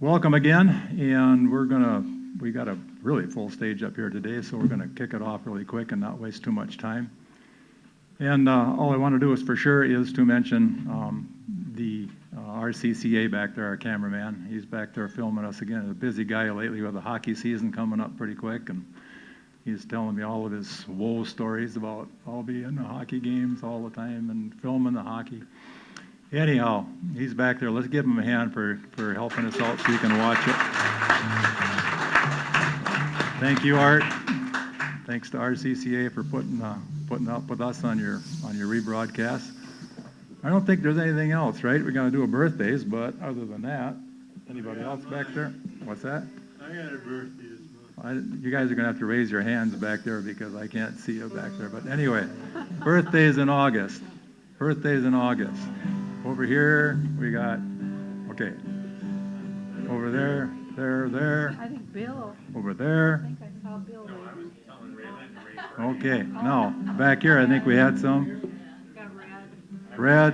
Welcome again, and we got a really full stage up here today, so we're gonna kick it off really quick and not waste too much time. And all I want to do is for sure is to mention the RCCA back there, our cameraman. He's back there filming us again. He's a busy guy lately with the hockey season coming up pretty quick, and he's telling me all of his woe stories about all being in the hockey games all the time and filming the hockey. Anyhow, he's back there. Let's give him a hand for helping us out so you can watch it. Thank you, Art. Thanks to RCCA for putting up with us on your rebroadcast. I don't think there's anything else, right? We're going to do a birthdays, but other than that, anybody else back there? What's that? I got a birthday this month. You guys are going to have to raise your hands back there because I can't see you back there. But anyway, birthdays in August. Birthdays in August. Over here, we got, okay, over there, there. I think Bill. Over there. I think I saw Bill. Okay, now, back here, I think we had some. Got red. Red.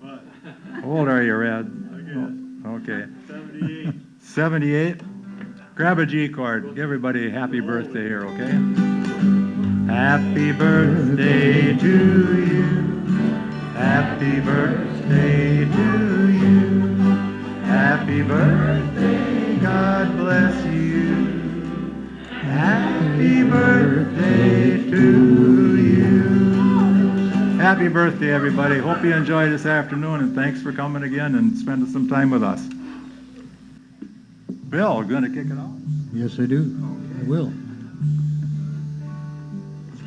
What? How old are you, Red? I got Okay. 78. 78. Grab a G card. Give everybody a happy birthday here, okay? Happy birthday to you. Happy birthday to you. Happy birthday, God bless you. Happy birthday to you. Happy birthday, everybody. Hope you enjoy this afternoon, and thanks for coming again and spending some time with us. Bill, going to kick it off? Yes, I do. I will.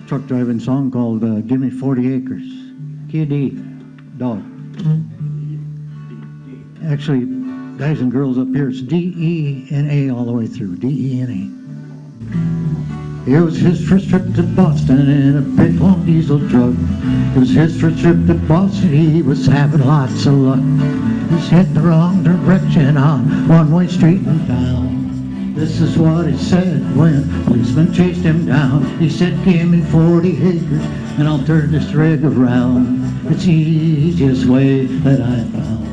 Truck driving song called Give Me 40 Acres. Key D, dog. Actually, guys and girls up here, it's D-E-N-A all the way through. D-E-N-A. It was his first trip to Boston in a big long diesel truck. It was his first trip to Boston, he was having lots of luck. He was heading the wrong direction on one-way street in town. This is what he said when policemen chased him down. He said, give me 40 acres and I'll turn this rig around. It's the easiest way that I found.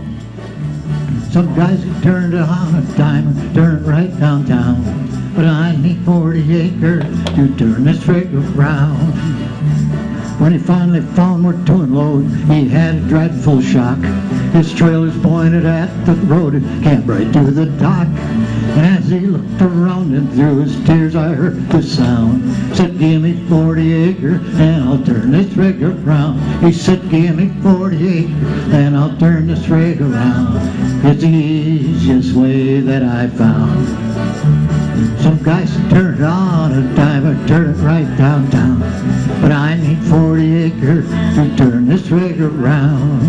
Some guys have turned it on a dime and turn it right downtown. But I need 40 acres to turn this rig around. When he finally found where to unload, he had a dreadful shock. His trailer's pointed at the road and camped right to the dock. And as he looked around and through his tears I heard the sound. Said, give me 40 acres and I'll turn this rig around. He said, give me 40 acres and I'll turn this rig around. It's the easiest way that I found. Some guys turn it on a dime and turn it right downtown. But I need 40 acres to turn this rig around.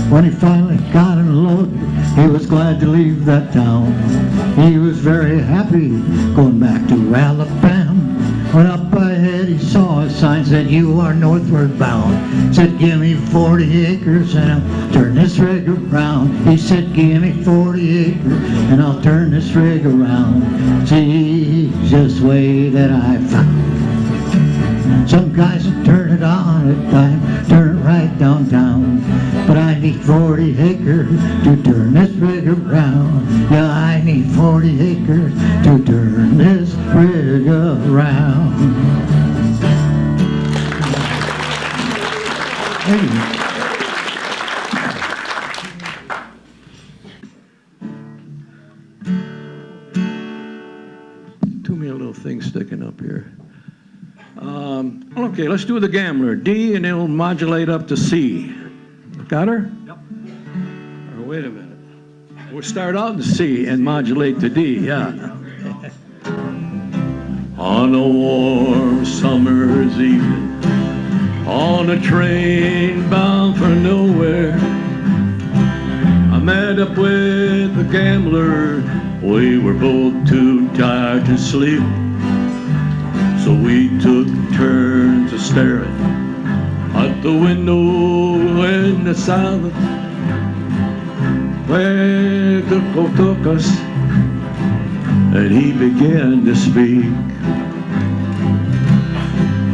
When he finally got unloaded, he was glad to leave that town. He was very happy going back to Alabama. When up ahead he saw a sign said, you are northward bound. Said, give me 40 acres and I'll turn this rig around. He said, give me 40 acres and I'll turn this rig around. It's the easiest way that I found. Some guys have turned it on a dime, turn it right downtown. But I need 40 acres to turn this rig around. Yeah, I need 40 acres to turn this rig around. Hey. Too many little things sticking up here. Okay, let's do the gambler. D, and it'll modulate up to C. Got her? Yep. Or wait a minute. We'll start out in C and modulate to D, yeah. On a warm summer's evening, on a train bound for nowhere, I met up with a gambler. We were both too tired to sleep, so we took turns of staring out the window in the silence where the boat took us, and he began to speak.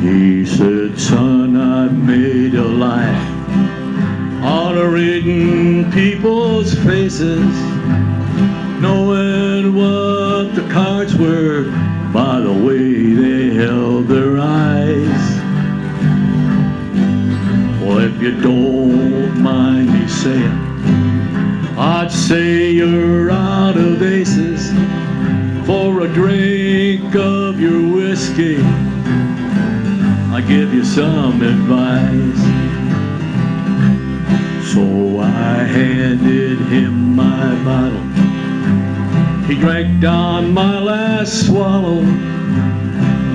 He said, son, I've made a life out of reading people's faces. knowing what the cards were by the way they held their eyes. Well, if you don't mind me saying, I'd say you're out of aces for a drink of your whiskey. I give you some advice. So I handed him my bottle. He drank down my last swallow.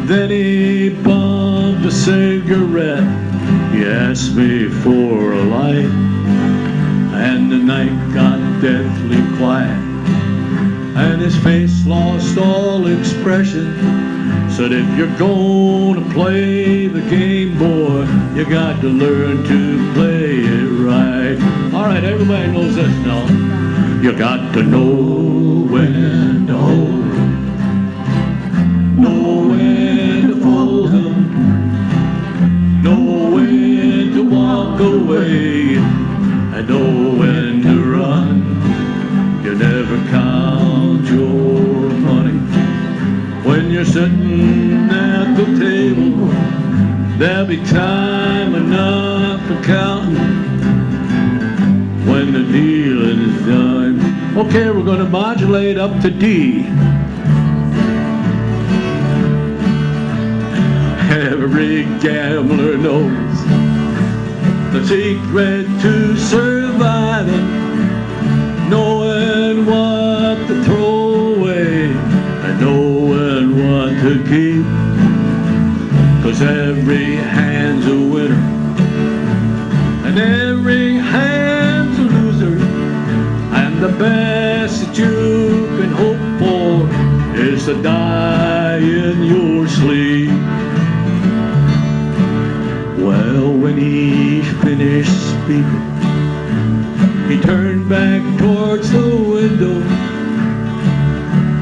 Then he bumped a cigarette. He asked me for a light, and the night got deathly quiet, and his face lost all expression. Said, if you're gonna play the game, boy, you got to learn to play it right. All right, everybody knows this now. You got to know when to hold 'em, know when to fold 'em, know when to walk away, and know when to run. You never count your money when you're sitting at the table. There'll be time enough for counting when the dealing's done. Okay, we're going to modulate up to D. Every gambler knows the secret to surviving, knowing what to throw away and knowing what to keep. 'Cause every hand's a winner and every hand's a loser, and the best that you can hope for is to die in your sleep. Well, when he finished speaking, he turned back towards the window,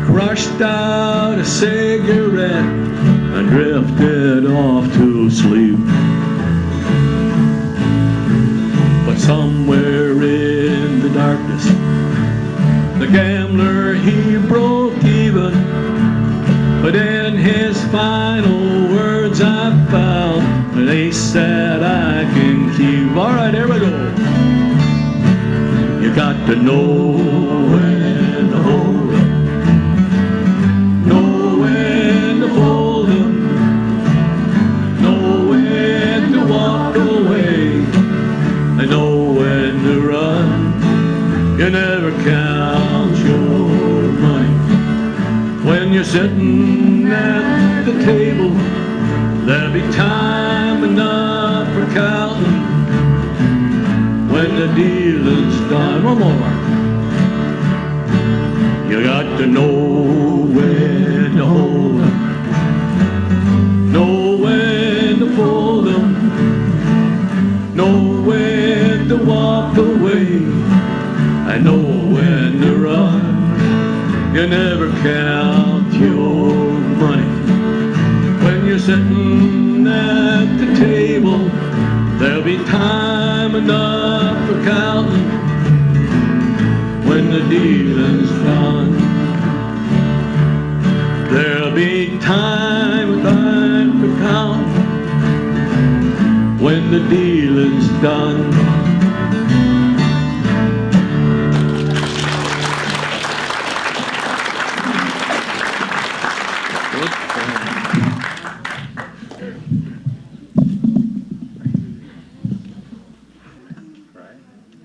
crushed out a cigarette, and drifted off to sleep. But somewhere in the darkness, the gambler, he broke even. But in his final words I found, they said I can keep. All right, here we go. You got to know when to hold 'em, know when to fold 'em, know when to walk away, and know when to run. You never count your money when you're sitting at the table. There'll be time enough for counting when the dealing's done. One more. You got to know when to hold 'em, know when to fold 'em, know when to walk away, and know when to run. You never count your money when you're sitting at the table. There'll be time enough for counting when the dealing's done. There'll be time for counting when the dealing's done.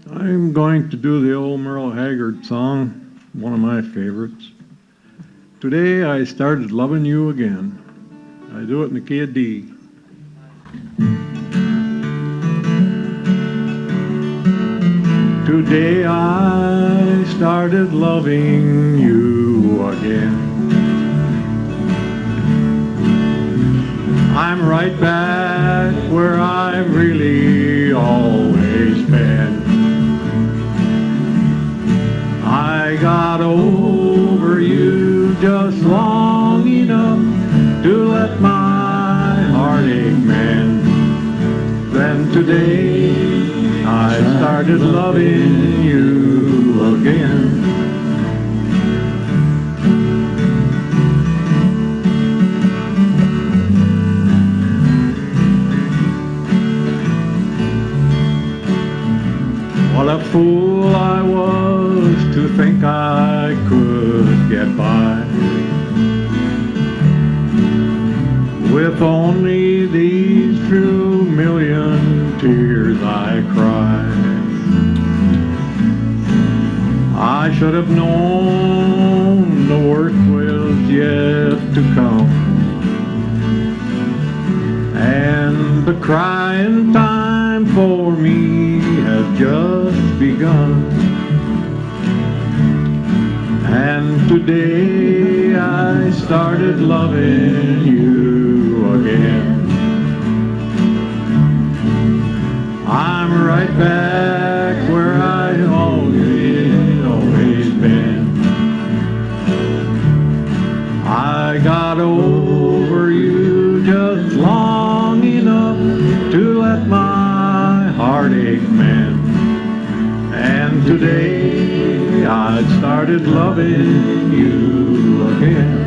I'm going to do the old Merle Haggard song, one of my favorites. Today I started loving you again. I do it in the key of D. Today I started loving you again. I'm right back where I've really always been. I got over you just long enough to let my heartache mend. Then today I started loving you again. fool I was to think I could get by with only these 2,000,000 tears I cried. I should have known the worst was yet to come, and the crying time for me has just begun. And today I started loving you again. I'm right back where I always been. I got over you just long enough to let my heartache mend. And today I started loving you again.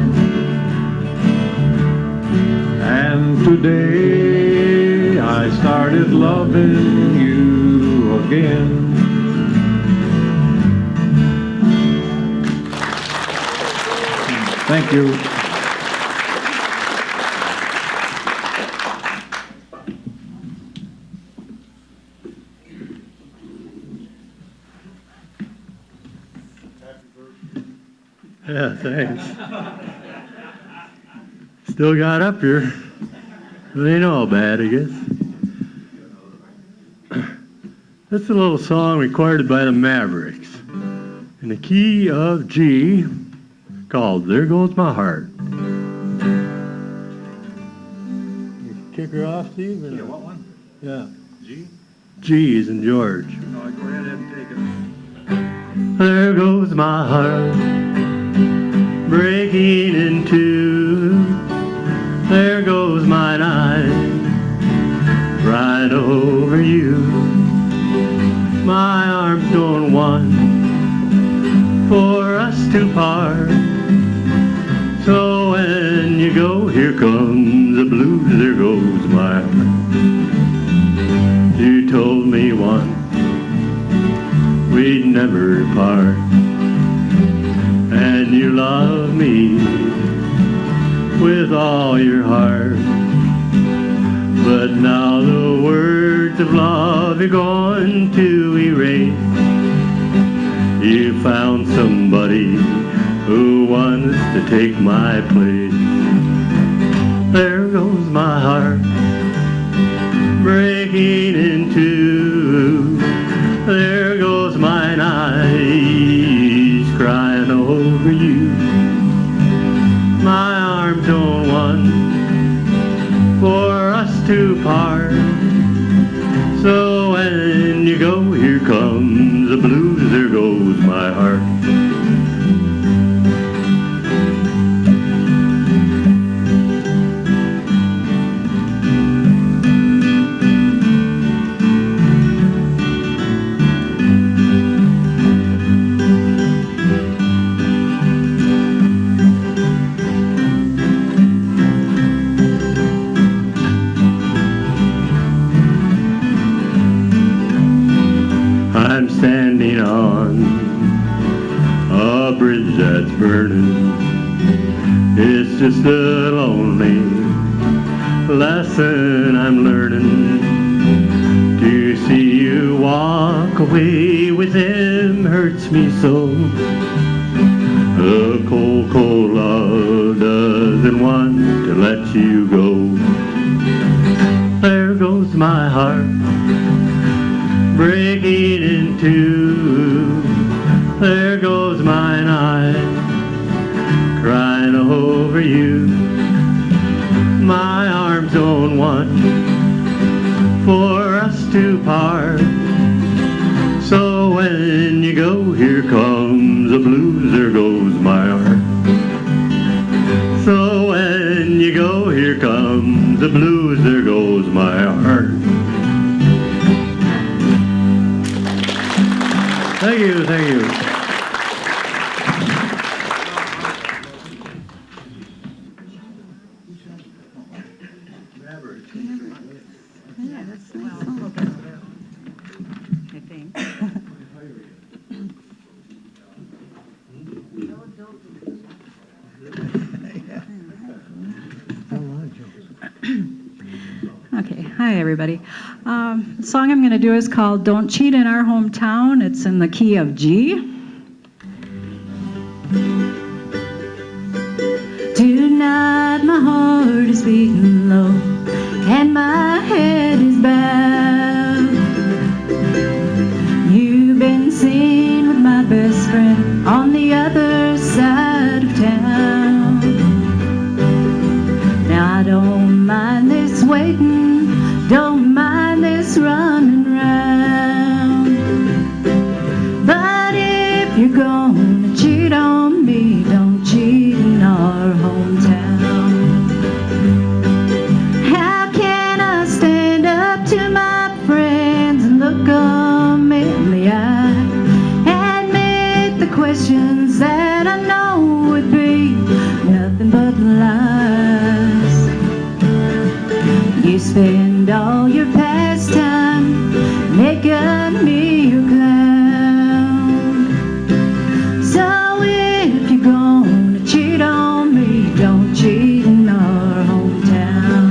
And today I started loving you again. Thank you. Yeah, thanks. Still got up here. It ain't all bad, I guess. That's a little song recorded by the Mavericks in the key of G, called There Goes My Heart. You kick her off, Steve? Yeah, what one? Yeah. G? G is in George. No, go ahead and take it. There goes my heart, breaking in two. There goes mine eyes, right over you. My arms don't want for us to part. So when you go, here comes the blues, there goes my heart. You told me once we'd never part, and you love me with all your heart. But now the words of love you're going to erase. You found somebody who wants to take my place. There goes my heart, breaking in two. There goes mine eyes, crying over you. My arms don't want for us to part. So when you go, here comes the blues, there goes my heart. I'm standing on a bridge that's burning. It's just a lonely lesson I'm learning. To see you walk away with him hurts me so. A cold, cold love doesn't want to let you go. There goes my heart, breaking in two. There goes mine eyes, crying over you. My arms don't want for us to part. So when you go, here comes the blues, there goes my heart. So when you go, here comes the blues, there goes my heart. Thank you, thank you. Yeah, that's a nice song. I think. Hi, everybody. The song I'm going to do is called Don't Cheat in Our Hometown. It's in the key of G. Tonight my heart is beating low and my head is bowed. You've been seen with my best friend on the other side of town. Now I don't mind this waiting, don't mind this running round. But if you're gonna cheat on me, don't cheat in our hometown. How can I stand up to my friends and look them in the eye? Admit the questions that I know would be nothing but lies. You spend all your pastime making me your clown. So if you're gonna cheat on me, don't cheat in our hometown.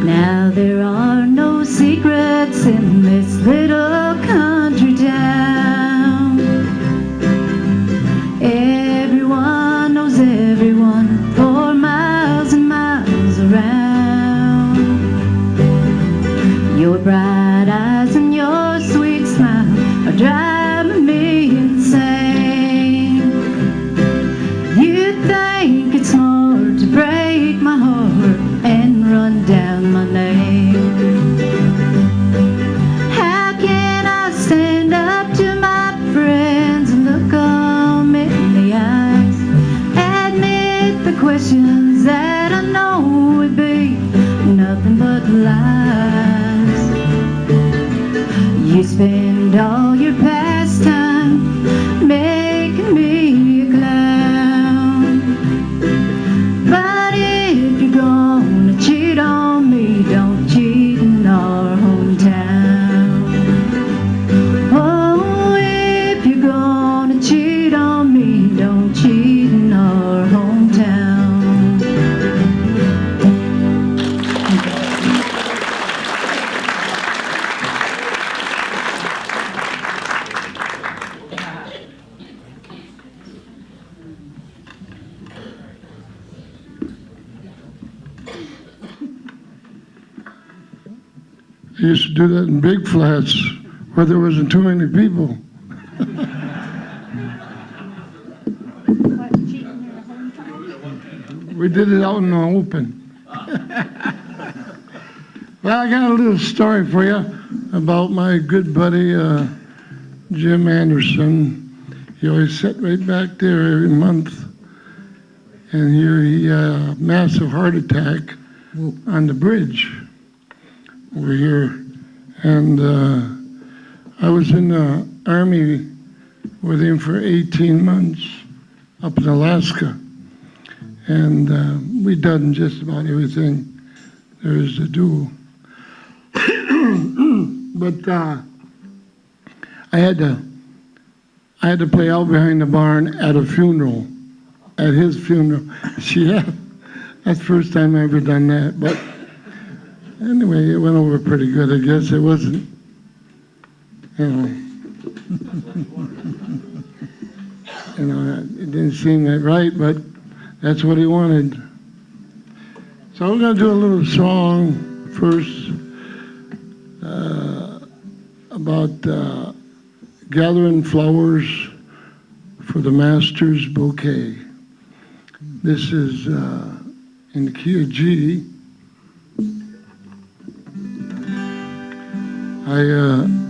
Now there are no secrets in this little country town. Everyone knows everyone for miles and miles around. Your bright eyes and your sweet smile are driving me insane. You think it's smart to break my heart and run down my name. How can I stand up to my friends and look them in the eyes? Admit the questions that I know would be nothing but lies. You spend all your pastime making me a clown. But if you're gonna cheat on me, don't cheat in our hometown. Oh, if you're gonna cheat on me, don't cheat in our hometown. I used to do that in big flats where there wasn't too many people. What, cheating in a hometown? We did it out in the open. Well, I got a little story for you about my good buddy Jim Anderson. He always sat right back there every month. And here he had a massive heart attack on the bridge over here. And I was in the Army with him for 18 months up in Alaska. And we done just about everything there is to do. But I had to play out behind the barn at a funeral, at his funeral. Yeah, that's the first time I ever done that. But anyway, it went over pretty good. I guess it wasn't, it didn't seem that right, but that's what he wanted. So we're going to do a little song first about gathering flowers for the Master's bouquet. This is in the key of G.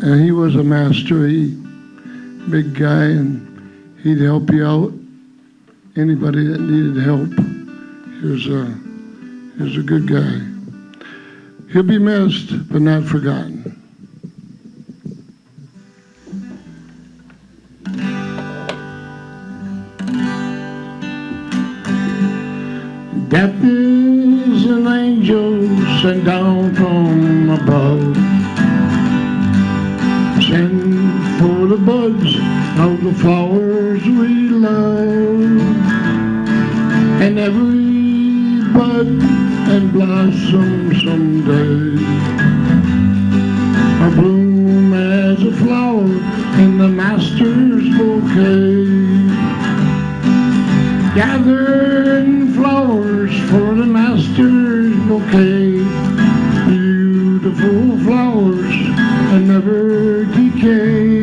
And he was a master, big guy, and he'd help you out. Anybody that needed help, here's a good guy. He'll be missed, but not forgotten. Death is an angel sent down from above, sent for the buds of the flowers we love, and every bud and blossom someday will bloom as a flower in the Master's bouquet. Gathering flowers for the Master's bouquet, beautiful flowers that never decay,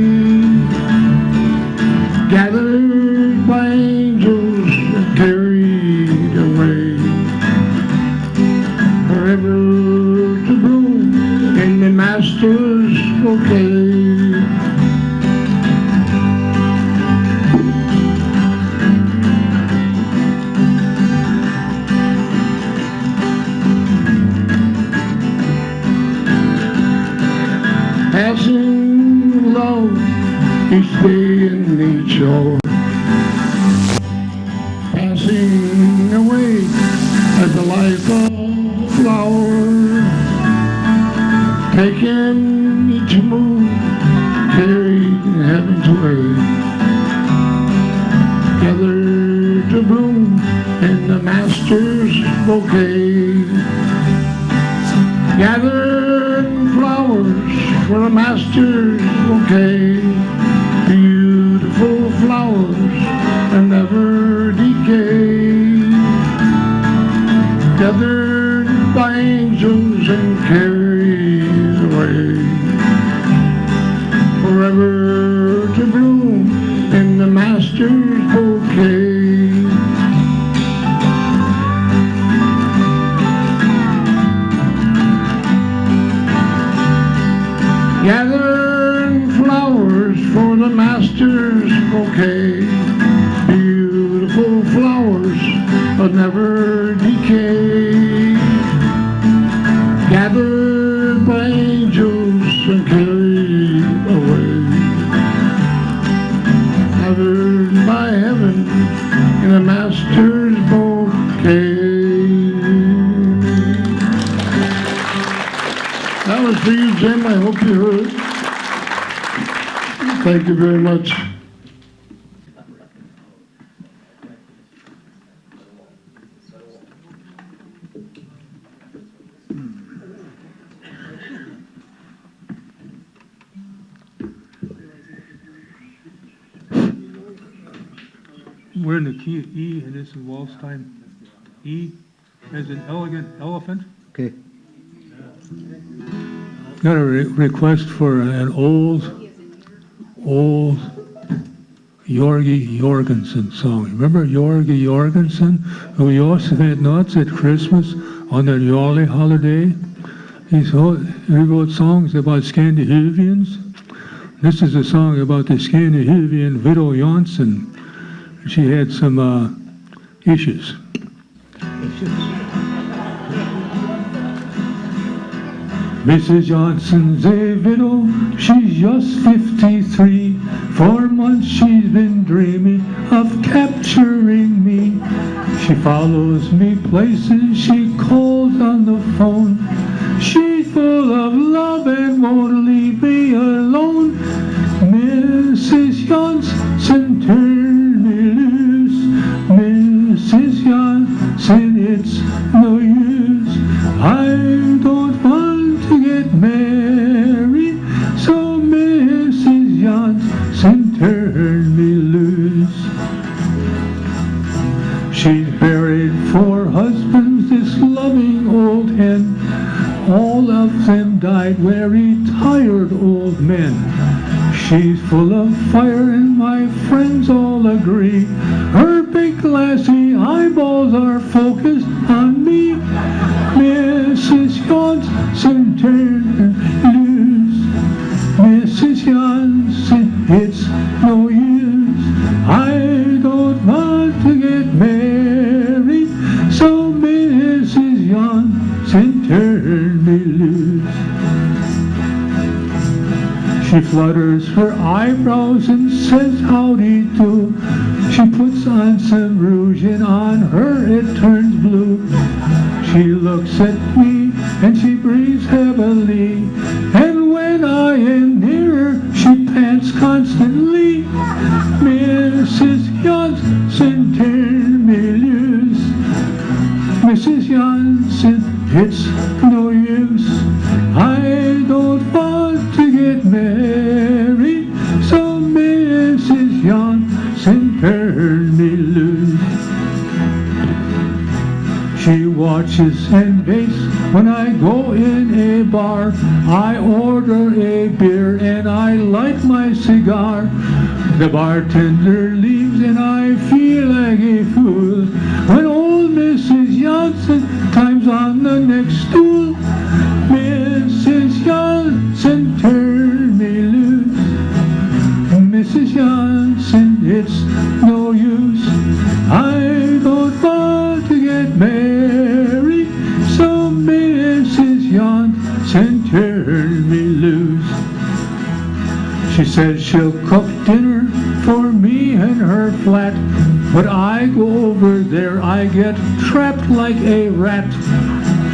gathered by angels and carried away, forever to bloom in the Master's bouquet. Passing love each day and each hour, passing away as a life of flower, taking each moon, carried heaven's way, gathered to bloom in the Master's bouquet, gathered flowers for the Master's bouquet, beautiful flowers that never decay, gathered by angels and carried away, forever to bloom in the Master's bouquet. Gathering flowers for the Master's bouquet, beautiful flowers that never decay, gathered by angels and carried away, gathered by heaven in the Master's bouquet. That was for you, Jim. I hope you heard it. Thank you very much. We're in the key of E, and this is waltz time. E as an elegant elephant. Okay. Got a request for an old Jorgi Jorgensen song. Remember Jorgi Jorgensen, who used to get nuts at Christmas on the jolly holiday? He wrote songs about Scandinavians. This is a song about the Scandinavian widow Janssen. She had some issues. Mrs. Johnson's a widow, she's just 53. 4 months she's been dreaming of capturing me. She follows me places, she calls on the phone. She's full of love and won't leave me alone. Mrs. Johnson, turn me loose. Mrs. Johnson, it's no use. I don't want to get married, so Mrs. Johnson, turn me loose. She's buried 4 husbands, this loving old hen. All of them died very tired old men. She's full of fire and my friends all agree. Her big glassy eyeballs are focused on me. Mrs. Johnson, turn loose. Mrs. Johnson, it's no use. I don't want to get married, so Mrs. Johnson, turn me loose. She flutters her eyebrows and says, howdy do. She puts on some rouge and on her it turns blue. She looks at me and she breathes heavily, and when I am near her, she pants dance constantly. Mrs. Johnson, turn me loose. Mrs. Johnson, it's no use. I don't want to get married, so Mrs. Johnson, turn me loose. She watches and waits when I go in a bar. I order a beer and I light my cigar. The bartender leaves and I feel like a fool when old Mrs. Johnson climbs on the next stool. Mrs. Johnson, turn me loose. Mrs. Johnson, it's no use. I don't want to get married, so Mrs. Johnson, turn me loose. She says she'll cook dinner for me in her flat, but I go over there, I get trapped like a rat.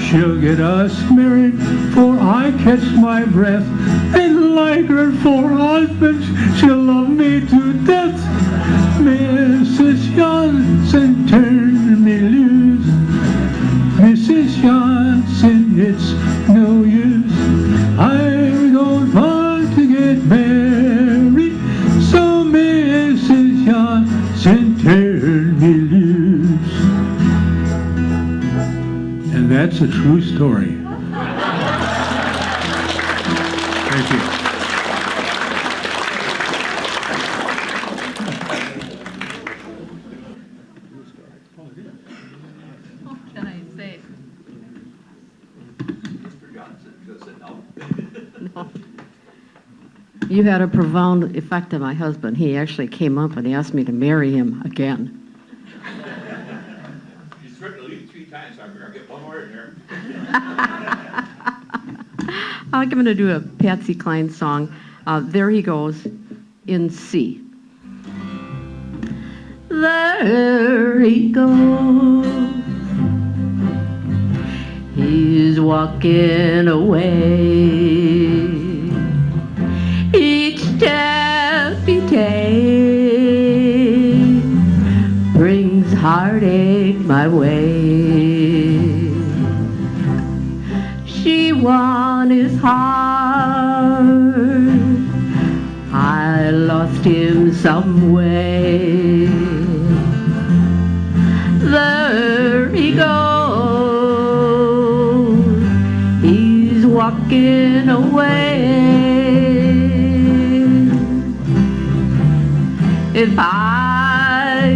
She'll get us married, for I catch my breath, and like her four husbands, she'll love me to death. Mrs. Johnson, turn me loose. Mrs. Johnson, it's no use. I don't want to get married, so Mrs. Johnson, turn me loose. And that's a true story. Thank you. What can I say? No. You had a profound effect on my husband. He actually came up and asked me to marry him again. You threatened to leave 3 times, so I'm gonna get one more in there. I'm going to do a Patsy Cline song. There he goes in C. There he goes. He's walking away. Each step he takes brings heartache my way. She won his heart. I lost him some way. There he goes. He's walking away. If I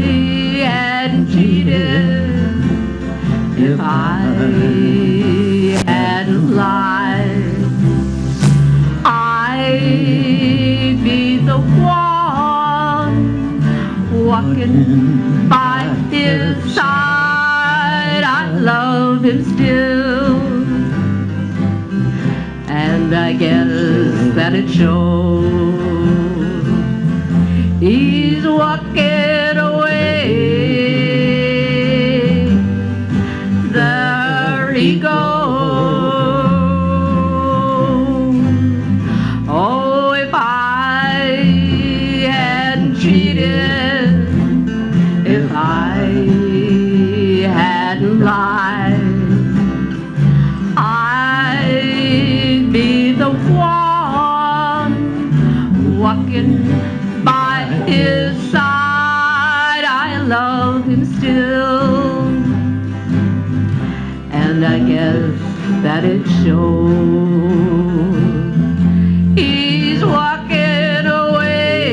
hadn't cheated, if I hadn't lied, I'd be the one walking by his side. I love him still, and I guess that it shows. He's walking away. There he goes. Oh, if I hadn't cheated, if I hadn't lied, I'd be the one walking by his side. I love him still, and I guess that it shows. He's walking away.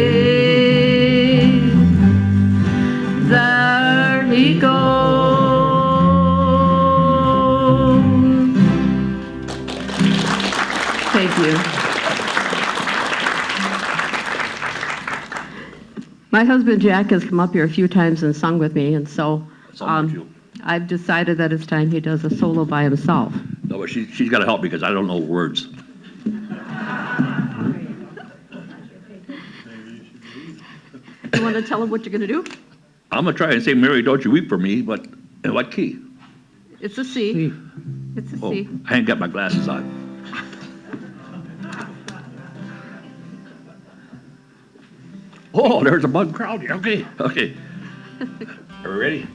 There he goes. Thank you. My husband Jack has come up here a few times and sung with me, and so I've decided that it's time he does a solo by himself. No, but she's got to help me because I don't know words. You want to tell him what you're going to do? I'm gonna try and say "Mary, Don't You Weep for Me," but in what key? It's a C. It's a Oh, C. I ain't got my glasses on. Oh, there's a bug crowd here. Okay, okay. Are we ready?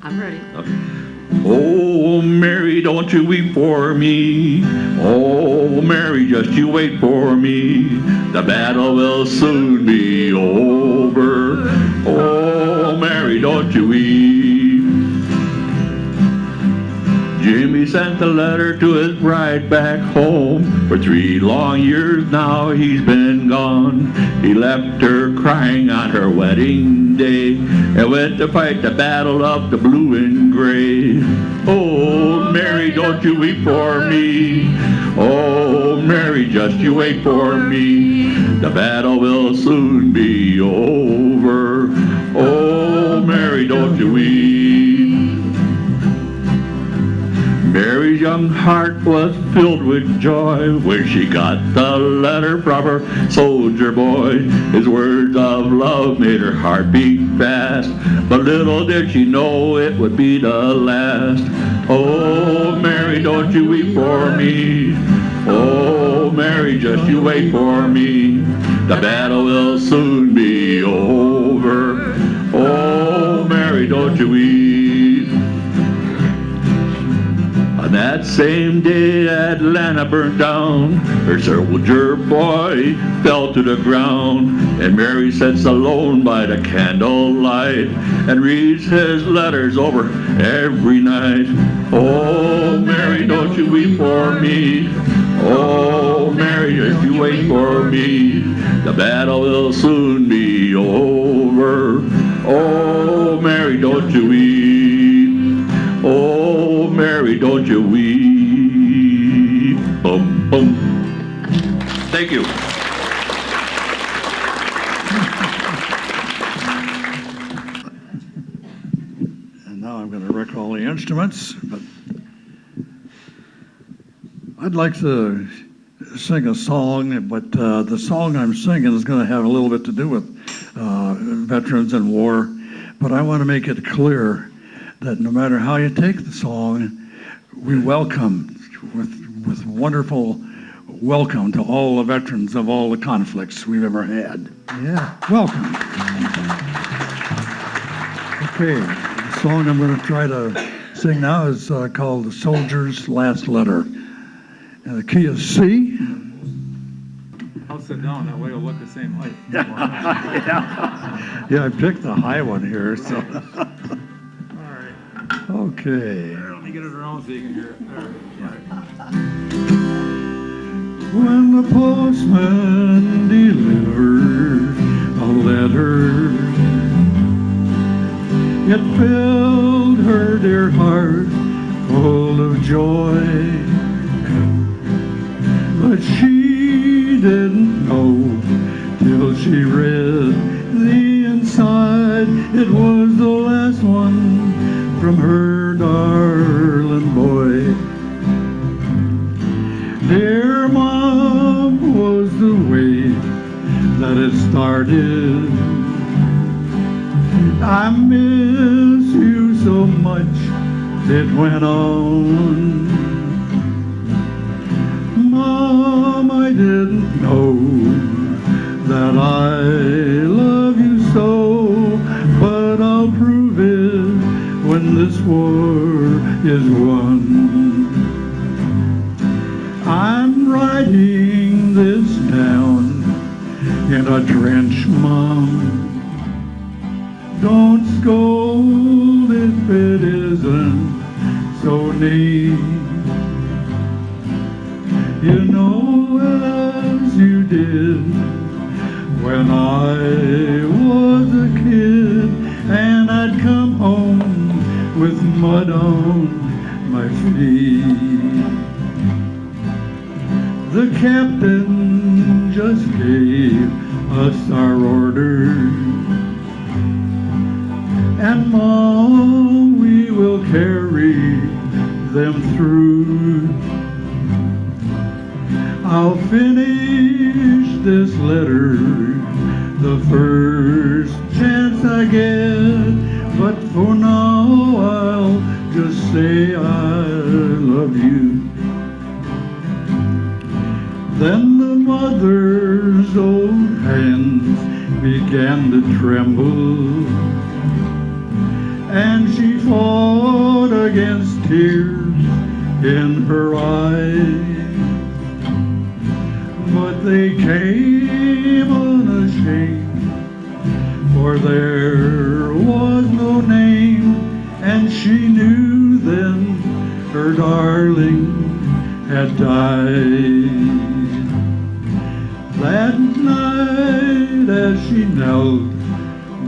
I'm ready. Oh, Mary, don't you weep for me. Oh, Mary, just you wait for me. The battle will soon be over. Oh, Mary, don't you weep. Jimmy sent a letter to his bride back home. For 3 long years now he's been gone. He left her crying on her wedding day and went to fight the battle of the blue and gray. Oh, Mary, don't you weep for me. Oh, Mary, just you wait for me. The battle will soon be over. Oh, Mary, don't you weep. Mary's young heart was filled with joy when she got the letter from her soldier boy. His words of love made her heart beat fast, but little did she know it would be the last. Oh, Mary, don't you weep for me. Oh, Mary, just you wait for me. The battle will soon be over. Oh, Mary, don't you weep. On that same day Atlanta burned down. Her soldier boy fell to the ground, and Mary sits alone by the candlelight and reads his letters over every night. Oh, Mary, don't you weep for me. Oh, Mary, just you wait for me. The battle will soon be over. Oh, Mary, don't you weep. Oh, Mary, don't you weep. Boom, boom. Thank you. And now I'm going to wreck all the instruments, but I'd like to sing a song, but the song I'm singing is going to have a little bit to do with veterans and war, but I want to make it clear that no matter how you take the song, we welcome with wonderful welcome to all the veterans of all the conflicts we've ever had. Yeah. Welcome. Okay, the song I'm going to try to sing now is called "The Soldier's Last Letter." And the key is C. I'll sit down, that way it'll look the same height. Yeah, I picked the high one here, so. All right. Okay. Let me get it around so you can hear it. There. When the postman delivered a letter, it filled her dear heart full of joy. But she didn't know till she read the inside. It was the last one from her darling boy. Dear Mom was the way that it started. I miss you so much, it went on. Mom, I didn't know that I love you so, but I'll prove it when this war is won. I'm writing this down in a trench, Mom. Don't scold if it isn't so neat. You know, as you did when I was a kid, and I'd come home with mud on my feet. The captain just gave us our orders, and Mom, we will carry them through. I'll finish this letter the first chance I get, but for now I'll just say I love you. Then the mother's old hands began to tremble, and she fought against tears in her eyes, but they came unashamed, for there was no name, and she knew then her darling had died. That night as she knelt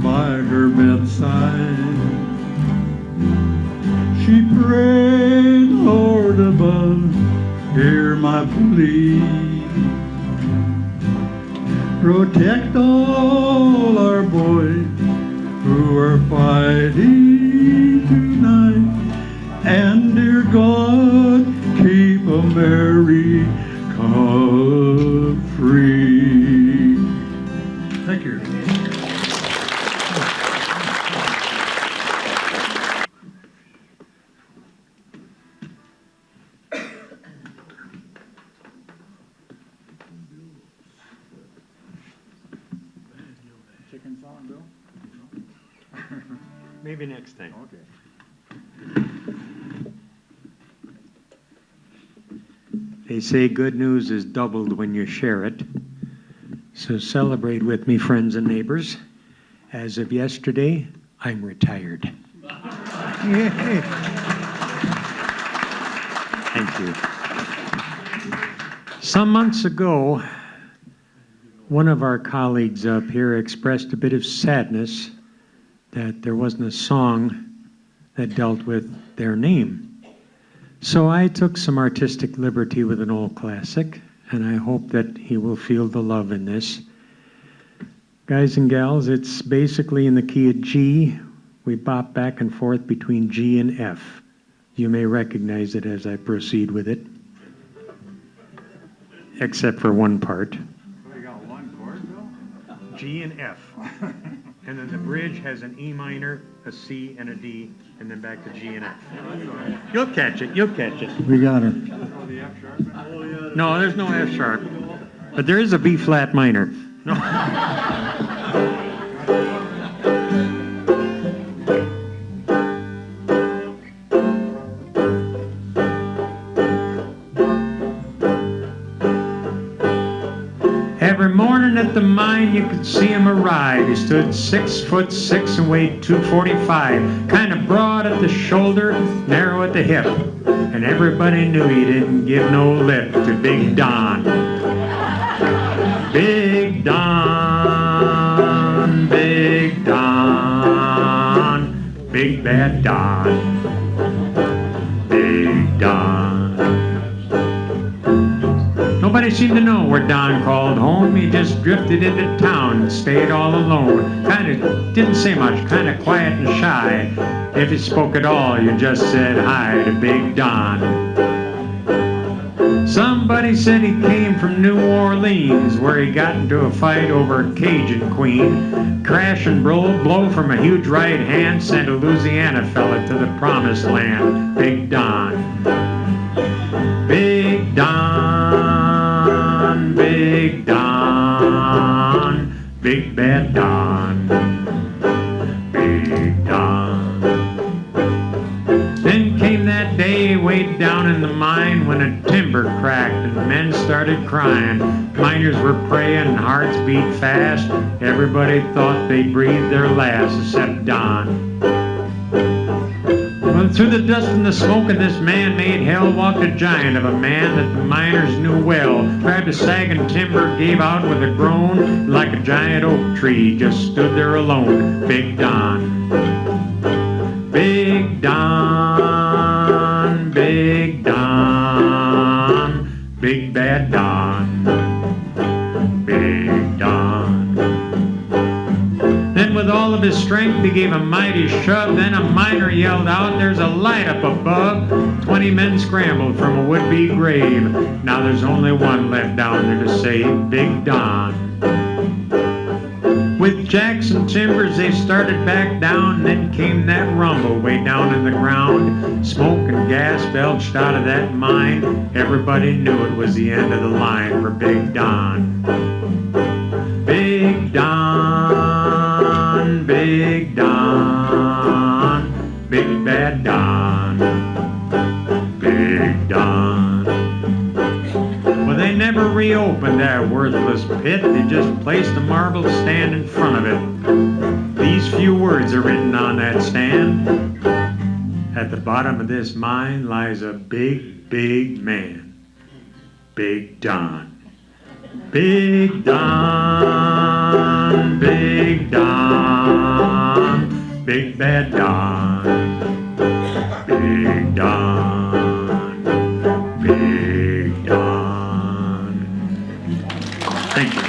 by her bedside, she prayed, Lord above, hear my plea. Protect all our boys who are fighting tonight, and dear God, keep America free. Thank you. Chicken song, Bill? Maybe next time. Okay. They say good news is doubled when you share it. So celebrate with me, friends and neighbors. As of yesterday, I'm retired. Thank you. Some months ago, one of our colleagues up here expressed a bit of sadness that there wasn't a song that dealt with their name. So I took some artistic liberty with an old classic, and I hope that he will feel the love in this. Guys and gals, it's basically in the key of G. We bop back and forth between G and F. You may recognize it as I proceed with it, except for one part. We got one chord, Bill? G and F. And then the bridge has an E minor, a C, and a D, and then back to G and F. You'll catch it, you'll catch it. We got her. Oh, the F sharp? No, there's no F sharp. But there is a B flat minor. No. Every morning at the mine you could see him arrive. He stood 6'6" and weighed 245. Kind of broad at the shoulder, narrow at the hip. And everybody knew he didn't give no lip to Big Don. Big Don, Big Don, Big Bad Don, Big Don. Nobody seemed to know where Don called home. He just drifted into town and stayed all alone. Kinda didn't say much, kinda quiet and shy. If he spoke at all, you just said hi to Big Don. Somebody said he came from New Orleans, where he got into a fight over a Cajun queen. Crash and blow from a huge right hand sent a Louisiana fella to the promised land. Big Don. Big Don, Big Don, Big Bad Don, Big Don. Then came that day way down in the mine when a timber cracked and men started crying. Miners were praying and hearts beat fast. Everybody thought they'd breathe their last except Don. Well, through the dust and the smoke of this man-made hell walked a giant of a man that the miners knew well. Tried to sag and timber, gave out with a groan. Like a giant oak tree, just stood there alone. Big Don. Big Don, Big Don, Big Bad Don, Big Don. Then with all of his strength he gave a mighty shove. Then a miner yelled out, "There's a light up above." 20 men scrambled from a would-be grave. Now there's only one left down there to save, Big Don. With jacks and timbers they started back down. Then came that rumble way down in the ground. Smoke and gas belched out of that mine. Everybody knew it was the end of the line for Big Don. Big Don. Big Don. Well, they never reopened that worthless pit. They just placed a marble stand in front of it. These few words are written on that stand. At the bottom of this mine lies a big, big man. Big Don. Big Don, Big Don, Big Bad Don, Big Don, Big Don. Thank you.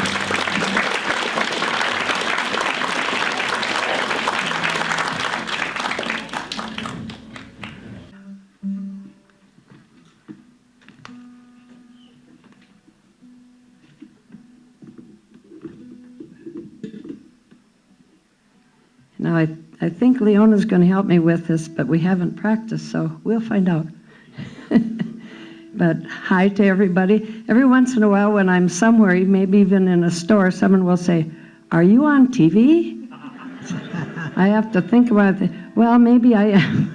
Now, I think Leona's going to help me with this, but we haven't practiced, so we'll find out. But hi to everybody. Every once in a while when I'm somewhere, maybe even in a store, someone will say, "Are you on TV?" I have to think about it. Well, maybe I am.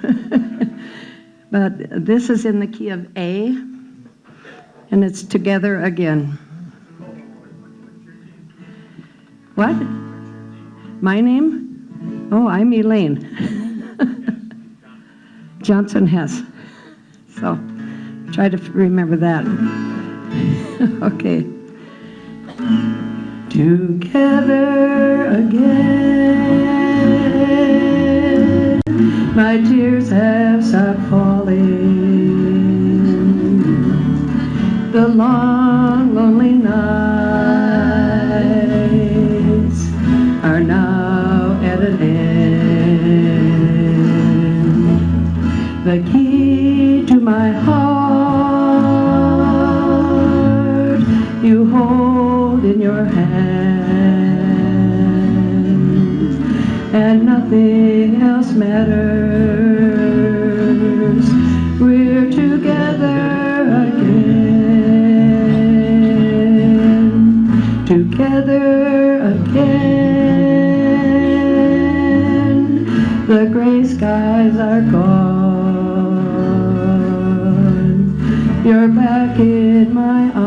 But this is in the key of A, and it's Together Again. What? My name? Oh, I'm Elaine. Johnson Hess. So, try to remember that. Okay. Together again, my tears have stopped falling. The long, lonely nights are now at an end. The key to my heart you hold in your hand, and nothing else matters. We're together again, together again. The gray skies are gone. You're back in my arms,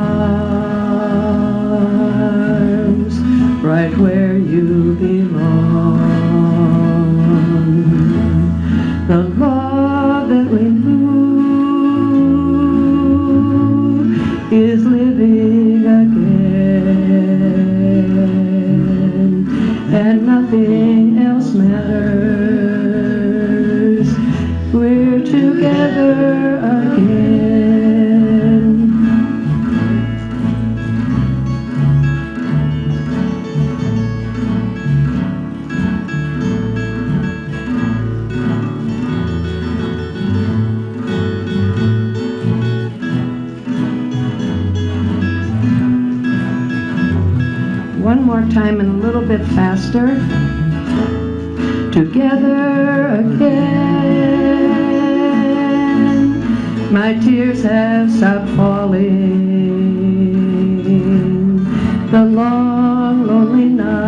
right where you belong. The love that we knew is living again, and nothing else matters. We're together again. One more time and a little bit faster. Together again, my tears have stopped falling. The long, lonely nights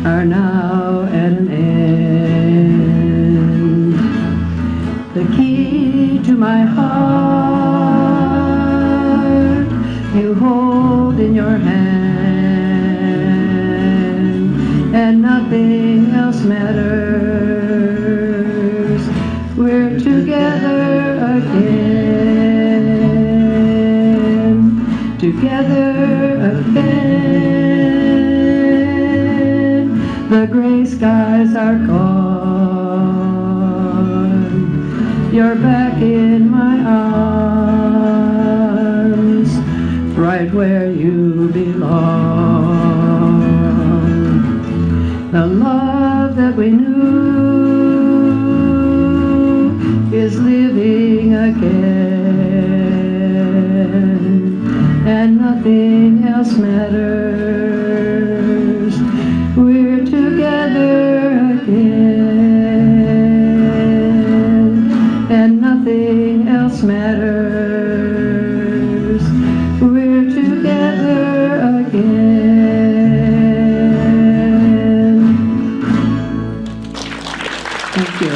are now at an end. The key to my heart you hold in your hand, and nothing else matters. We're together again, together again. The gray skies are gone. You're back in my arms, right where you belong. The love that we knew is living again, and nothing else matters. We're together again, and nothing else matters. We're together again. Thank you.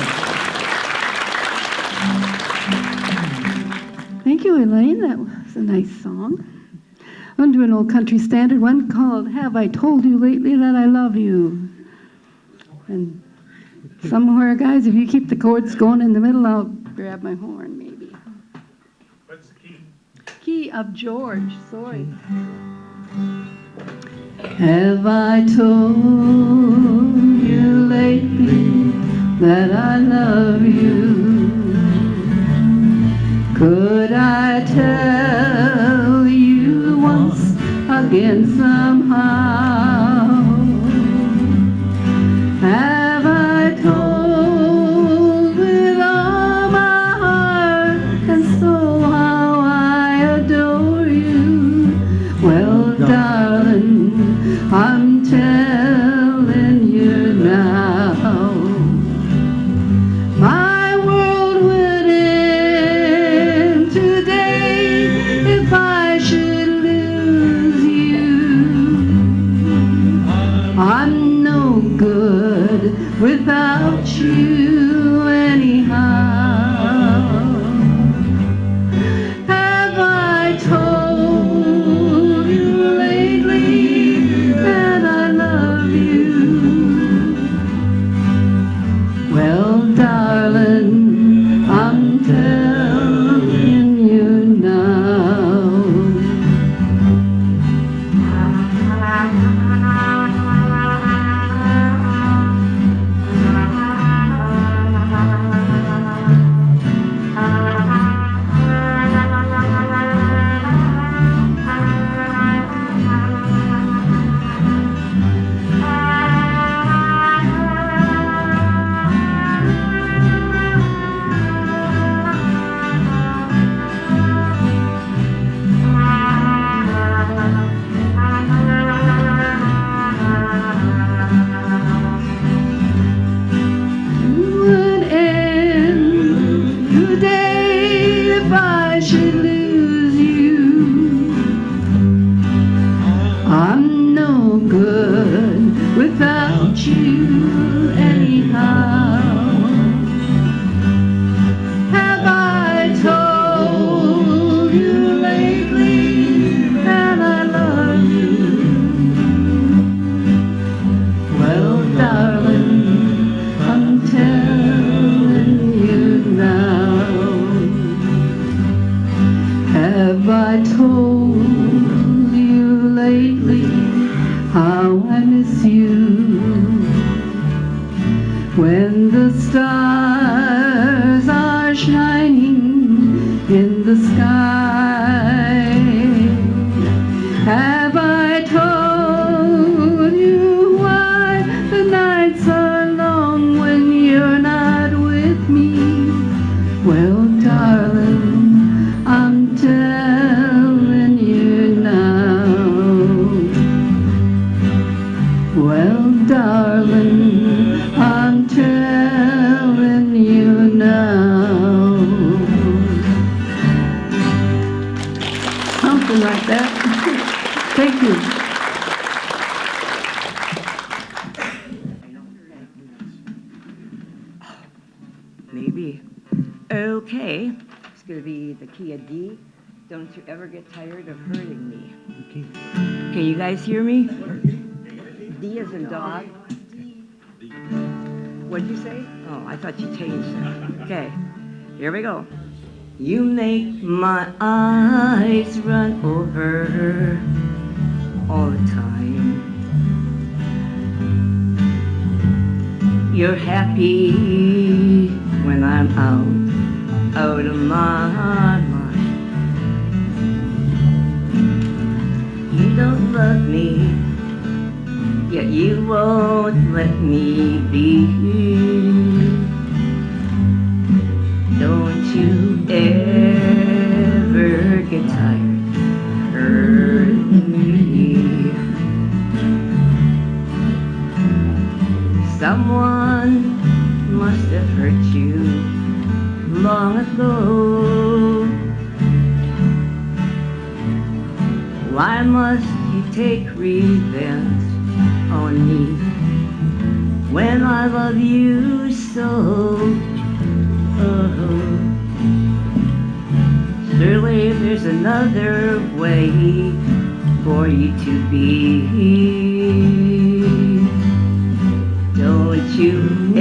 you, Elaine. That was a nice song. I'm going to do an old country standard one called Have I Told You Lately That I Love You? And somewhere, guys, if you keep the chords going in the middle, I'll grab my horn, maybe. What's the key? Key of George, sorry. Have I told you lately that I love you? Could I tell you once again somehow? Have I told with all my heart and soul how I adore you? Well, darling, I'm telling you now. My world would end today if I should lose you. I'm no good without you anyhow. Have I told you lately that I love you? Well, darling, I'm telling you now. Would end today if I should lose you. I'm no good without you anyhow. Have I told you lately that I love you? Well, darling, I'm telling you now. Have I told you lately how I miss you? When the stars are shining in the sky, have I told you why the nights are long when you're not with me? Well, darling, I'm telling you now. Well, darling, I'm telling you now. Something like that. Thank you. Maybe. Okay, it's gonna be the key of D. Don't you ever get tired of hurting me. Can you guys hear me? D as in dog. What'd you say? Oh, I thought you changed it. Okay, here we go. You make my eyes run over all the time. You're happy when I'm out of my mind. You don't love me, yet you won't let me be. Don't you ever get tired hurting me. Someone must have hurt you long ago. Why must you take revenge on me when I love you so? Surely there's another way for you to be. Don't you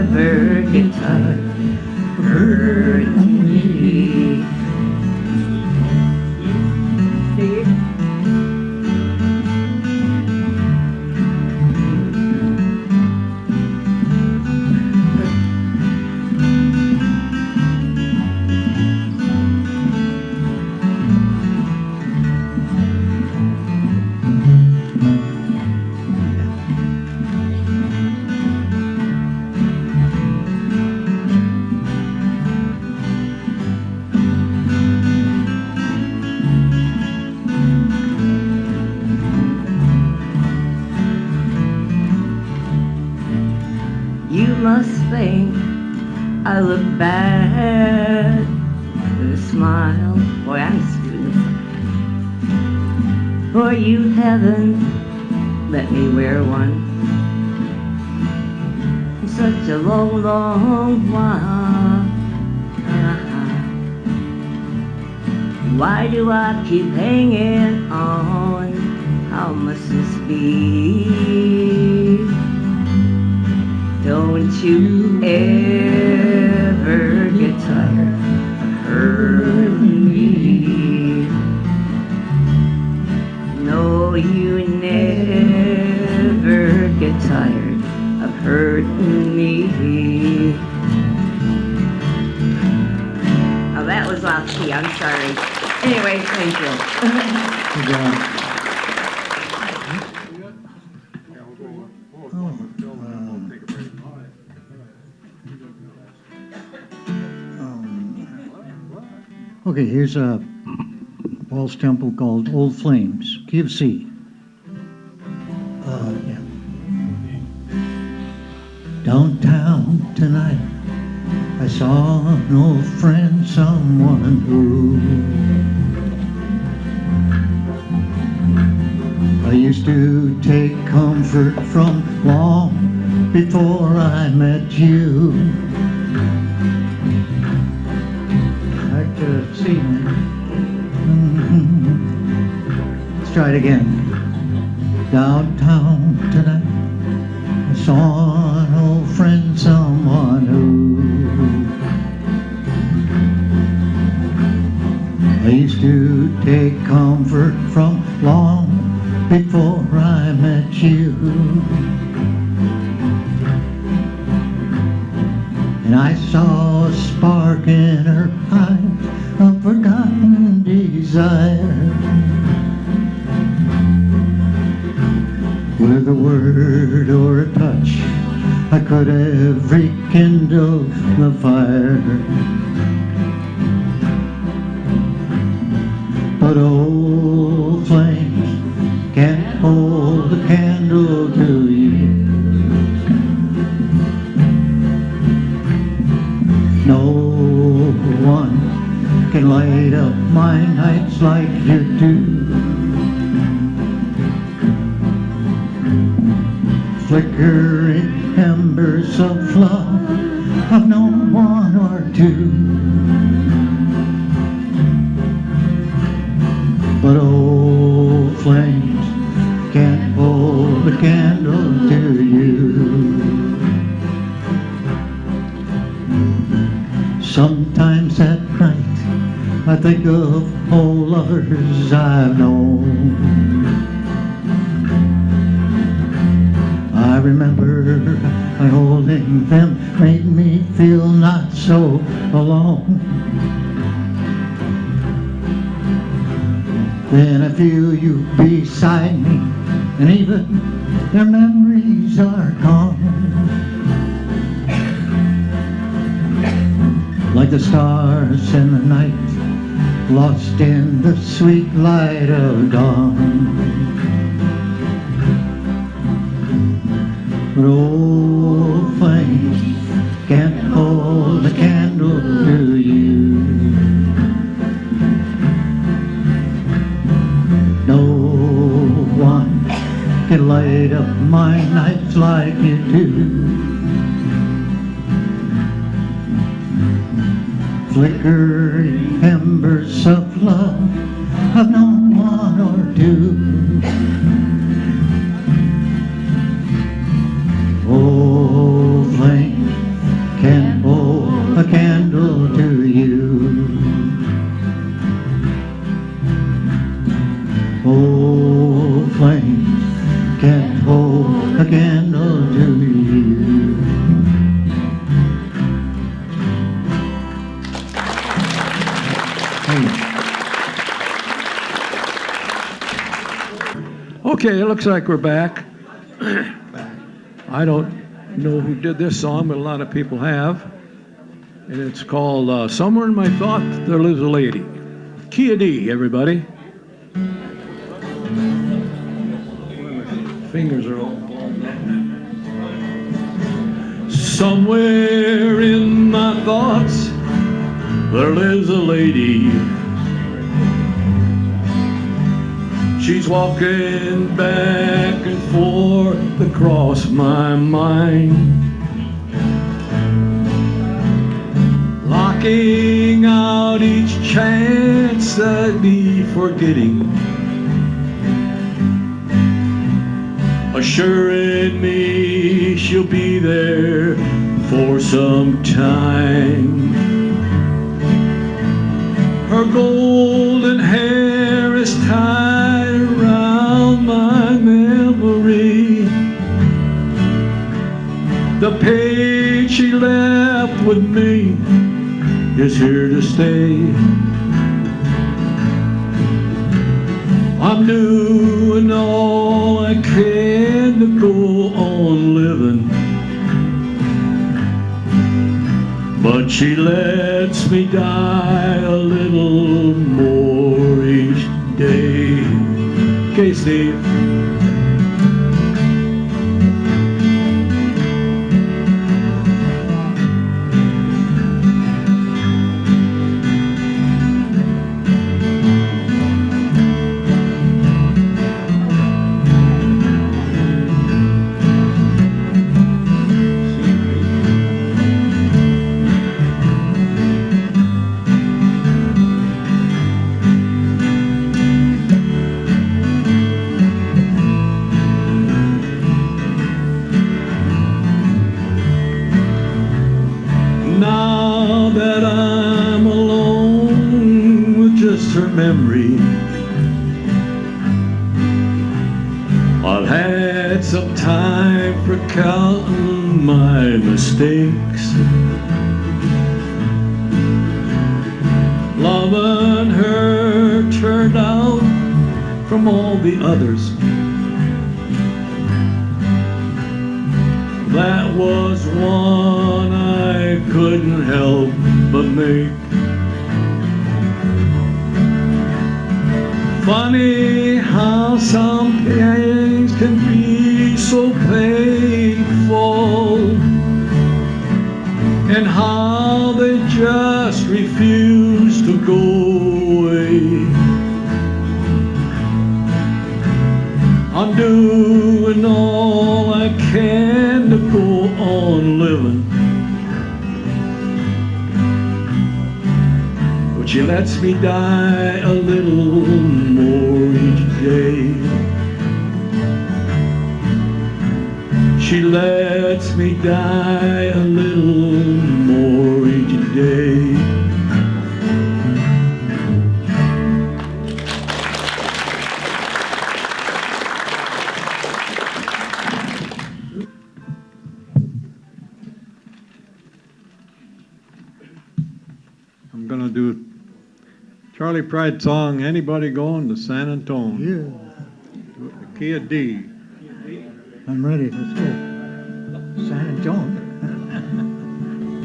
ever get tired of hurting me. You must think I look bad with a smile. Boy, I'm screwed. For you haven't let me wear one in such a long, long while. Why do I keep hanging on? How must this be? Don't you ever get tired of hurting me. No, you never get tired of hurting me. Oh, that was off key, I'm sorry. Anyway, thank you. Good job. Okay, here's a waltz tempo called Old Flames, key of C. Yeah. Downtown tonight, I saw an old friend, someone who I used to take comfort from long before I met you. To see me. Let's try it again. Downtown tonight, I saw an old friend, someone who I used to take comfort from long before I met you. And I saw a spark in her eyes, a forgotten desire. With a word or a touch, I could have rekindled the fire. But old flames can't hold a candle to you. No one can light up my nights like you do. Flickering embers of love, I've known one or two. But old flames can't hold a candle to you. Sometimes at night I think of old lovers I've known. I remember my holding them made me feel not so alone. Then I feel you beside me, and even their memories are gone. Like the stars in the night, lost in the sweet light of dawn. But old flames can't hold a candle to you. No one can light up my nights like you do. flickering embers of love. I've known one or two. Oh, flame, can't hold a candle to you. Oh, flame, can't hold a candle to you. Okay, it looks like we're back. I don't know who did this song, but a lot of people have. And it's called Somewhere in My Thought There Lives a Lady. Key of D, everybody. Fingers are all blown up. Somewhere in my thoughts there lives a lady. She's walking back and forth across my mind, locking out each chance I'd be forgetting, assuring me she'll be there for some time. Her golden hair is tied around my memory. The page she left with me is here to stay. I'm doing all I can to go on living, but she lets me die a little more each day. Okay, Steve. Now that I'm alone with just her memory, I've had some time for counting my mistakes. Loving her turned out from all the others. That was one I couldn't help but make. Funny how some things can be so painful, and how they just refuse to go away. I'm doing all I can to go on living, but she lets me die a little more each day. She lets me die a little more each day. I'm gonna do Charlie Pride song, Anybody Going to San Antone? Yeah, Do it in the key of D. I'm ready. Let's go. San Antone.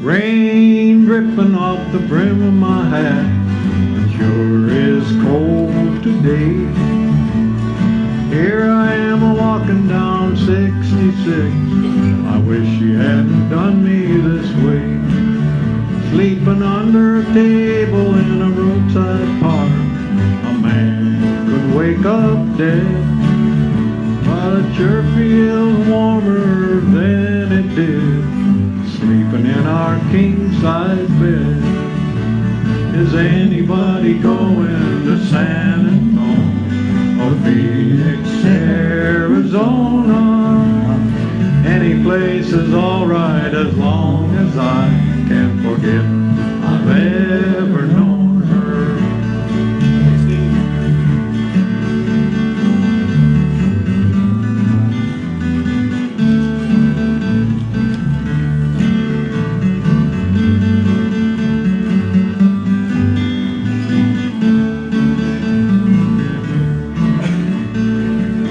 Rain dripping off the brim of my hat. It sure is cold today. Here I am a-walking down 66. I wish she hadn't done me this way. Sleeping under a table in a roadside park. A man could wake up dead, but it sure feels warmer than it did sleeping in our king-size bed. Is anybody going to San Antonio or Phoenix, Arizona? Any place is alright as long as I can forget I've ever known her.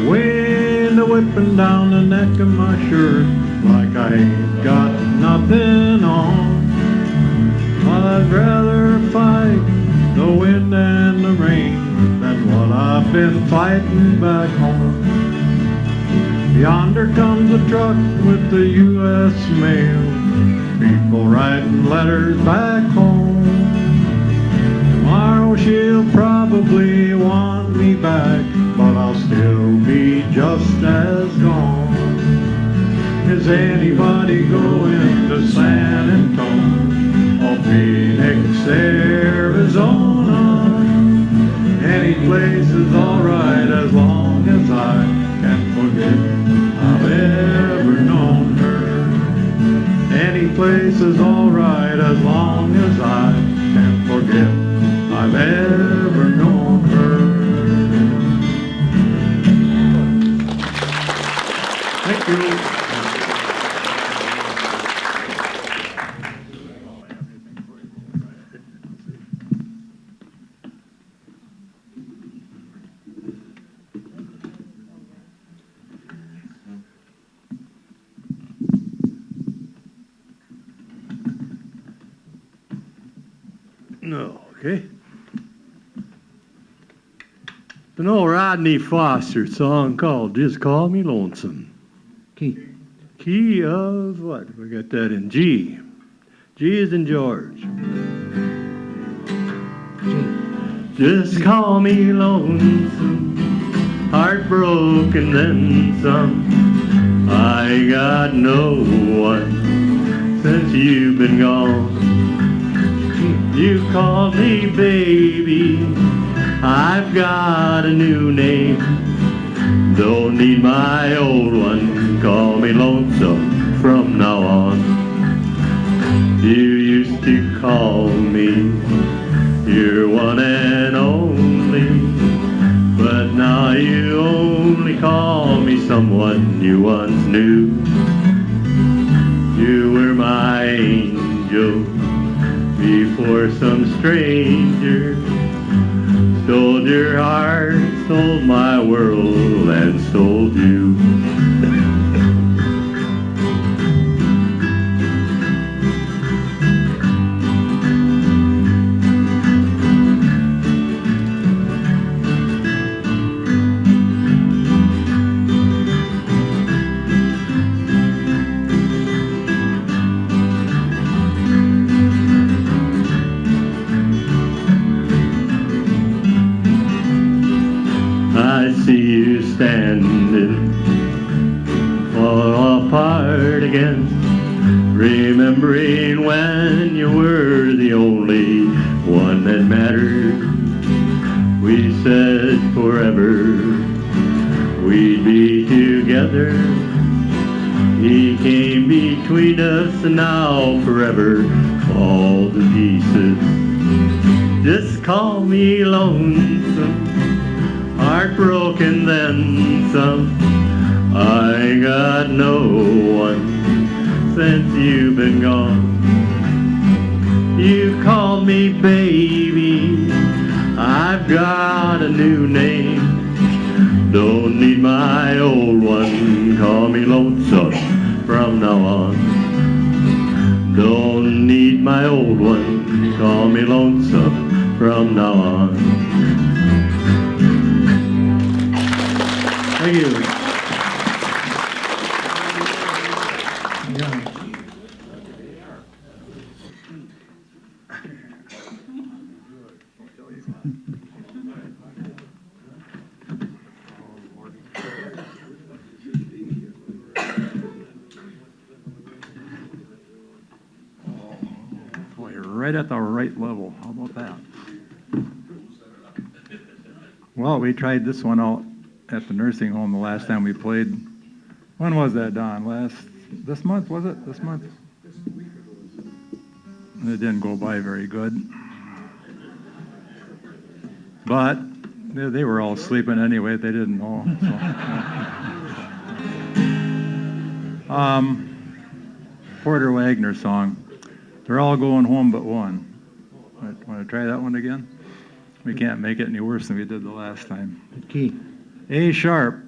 Wind a-whipping down the neck of my shirt like I ain't got nothing on. I'd rather fight the wind and the rain than what I've been fighting back home. Yonder comes a truck with the U.S. mail, people writing letters back home. Tomorrow she'll probably want me back, but I'll still be just as gone. Is anybody going to San Antonio or Phoenix, Arizona? Any place is alright as long as I can forget I've ever known her. Any place is alright as long as I can forget I've ever known her. Thank you. No, okay. An old Rodney Foster song called Just Call Me Lonesome. Key. Key of what? We got that in G. G is in George. Just call me lonesome, heartbroken then some. I got no one since you've been gone. You called me baby, I've got a new name. Don't need my old one, call me lonesome from now on. You used to call me your one and only, but now you only call me someone you once knew. You were my angel before some stranger stole your heart, stole my world, and stole you. I see you standing, all apart again, remembering when you were the only one that mattered. We said forever we'd be together. He came between us and now forever all to pieces. Just call me lonesome, heartbroken then some. I got no one since you've been gone. You called me baby, I've got a new name. Don't need my old one, call me lonesome from now on. Don't need my old one, call me lonesome from now on. Thank you. right at the right level. How about that? Well, we tried this one out at the nursing home the last time we played. When was that, Don? This month, was it? This month? It didn't go by very good. But they were all sleeping anyway. They didn't know. So. Porter Wagner song. They're all going home but one. Want to try that one again? We can't make it any worse than we did the last time. Good key. A sharp.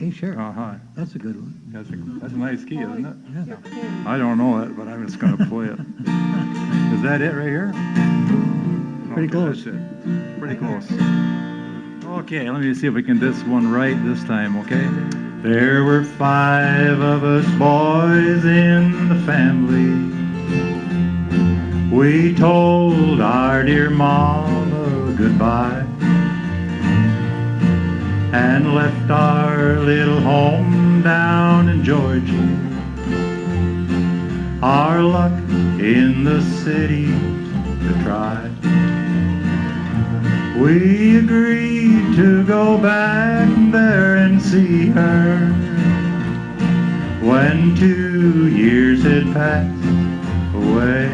A sharp. Uh-huh. That's a good one. That's a nice key, isn't it? Yeah. I don't know it, but I'm just going to play it. Is that it right here? Pretty Okay, close. That's it. Pretty close. Okay, let me see if we can do this one right this time, okay? There were 5 of us boys in the family. We told our dear mama goodbye and left our little home down in Georgia. Our luck in the city to try. We agreed to go back there and see her when 2 years had passed away.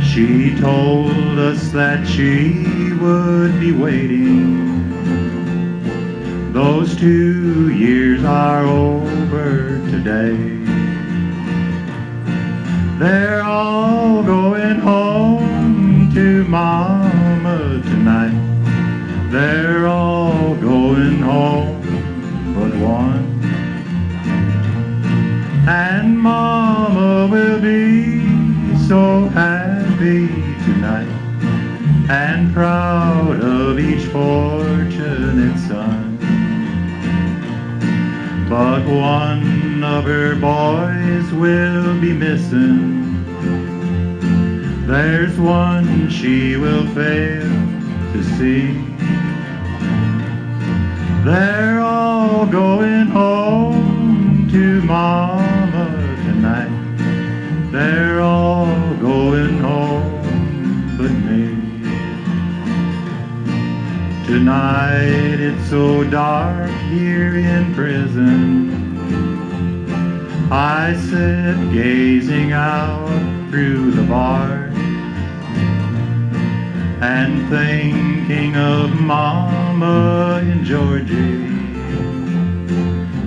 She told us that she would be waiting. Those 2 years are over today. They're all going home to Mama tonight. They're all going home but one. And Mama will be so happy tonight and proud of each fortunate son. But one of her boys will be missing. There's one she will fail to see. They're all going home to Mama tonight. They're all going home but me. Tonight it's so dark here in prison. I sit gazing out through the bars and thinking of Mama in Georgia.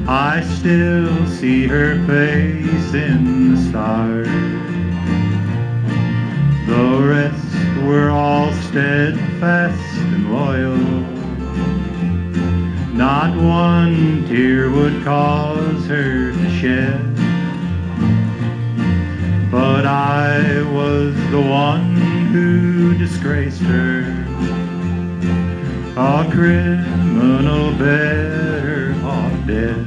I still see her face in the stars. The rest were all steadfast and loyal. Not one tear would cause her to shed. But I was the one who disgraced her, a criminal better off dead.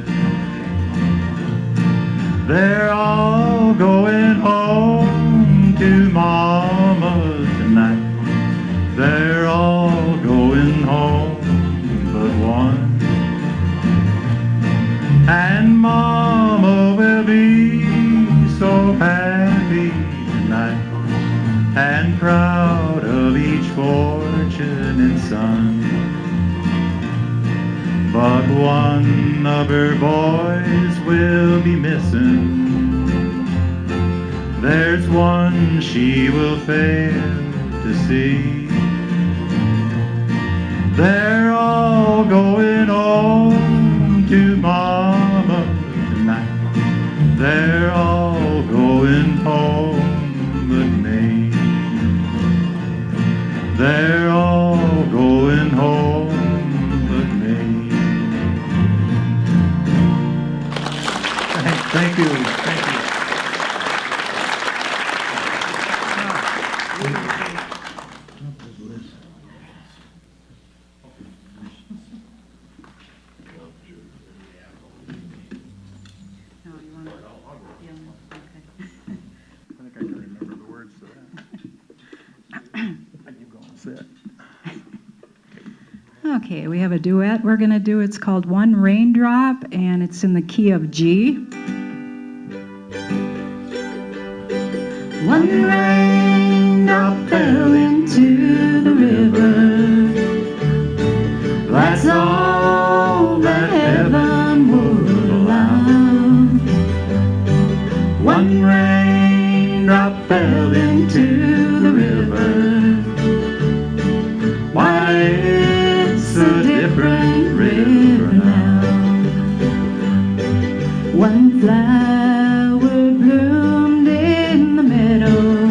They're all going home to Mama tonight. They're all going home but one. And Mama will be so happy tonight and proud of each fortunate son. But one of her boys will be missing. There's one she will fail to see. They're all going home to Mama tonight. They're all going home but me. They're all going home but me. Thank you. Thank you. I think I can remember the words to that. You go and sit. Okay, we have a duet we're going to do. It's called One Raindrop, and it's in the key of G. One raindrop fell into the river. That's all that heaven would allow. One raindrop fell into the river. Why, it's a different river now. One flower bloomed in the meadow,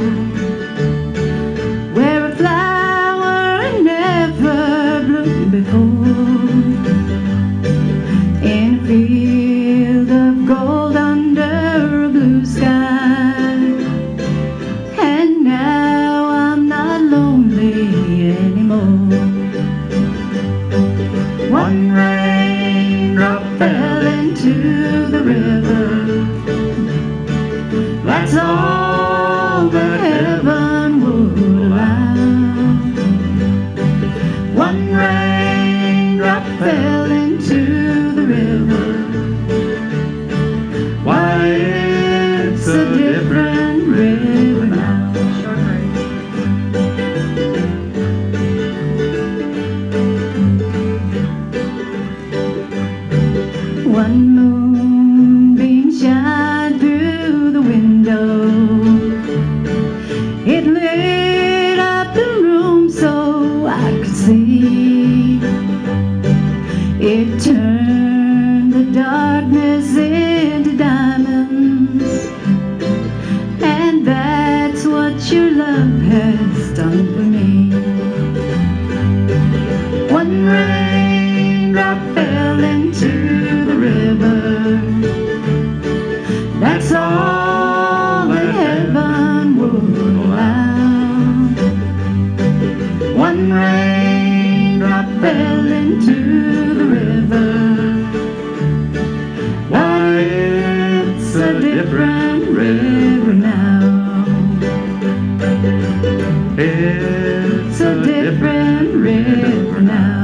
where a flower never bloomed before. In a field of gold under a blue sky. And now I'm not lonely anymore. One raindrop fell into the river. That's all that heaven would allow. One raindrop fell into the river. Why, it's a different river now. One moonbeam shine through the window. It lit up the room so I could see. It turned the darkness into diamonds. And that's what your love has done for me. One raindrop fell into the river. That's all that heaven would allow. One raindrop fell into the river. Why, it's a different river now. It's a different river now.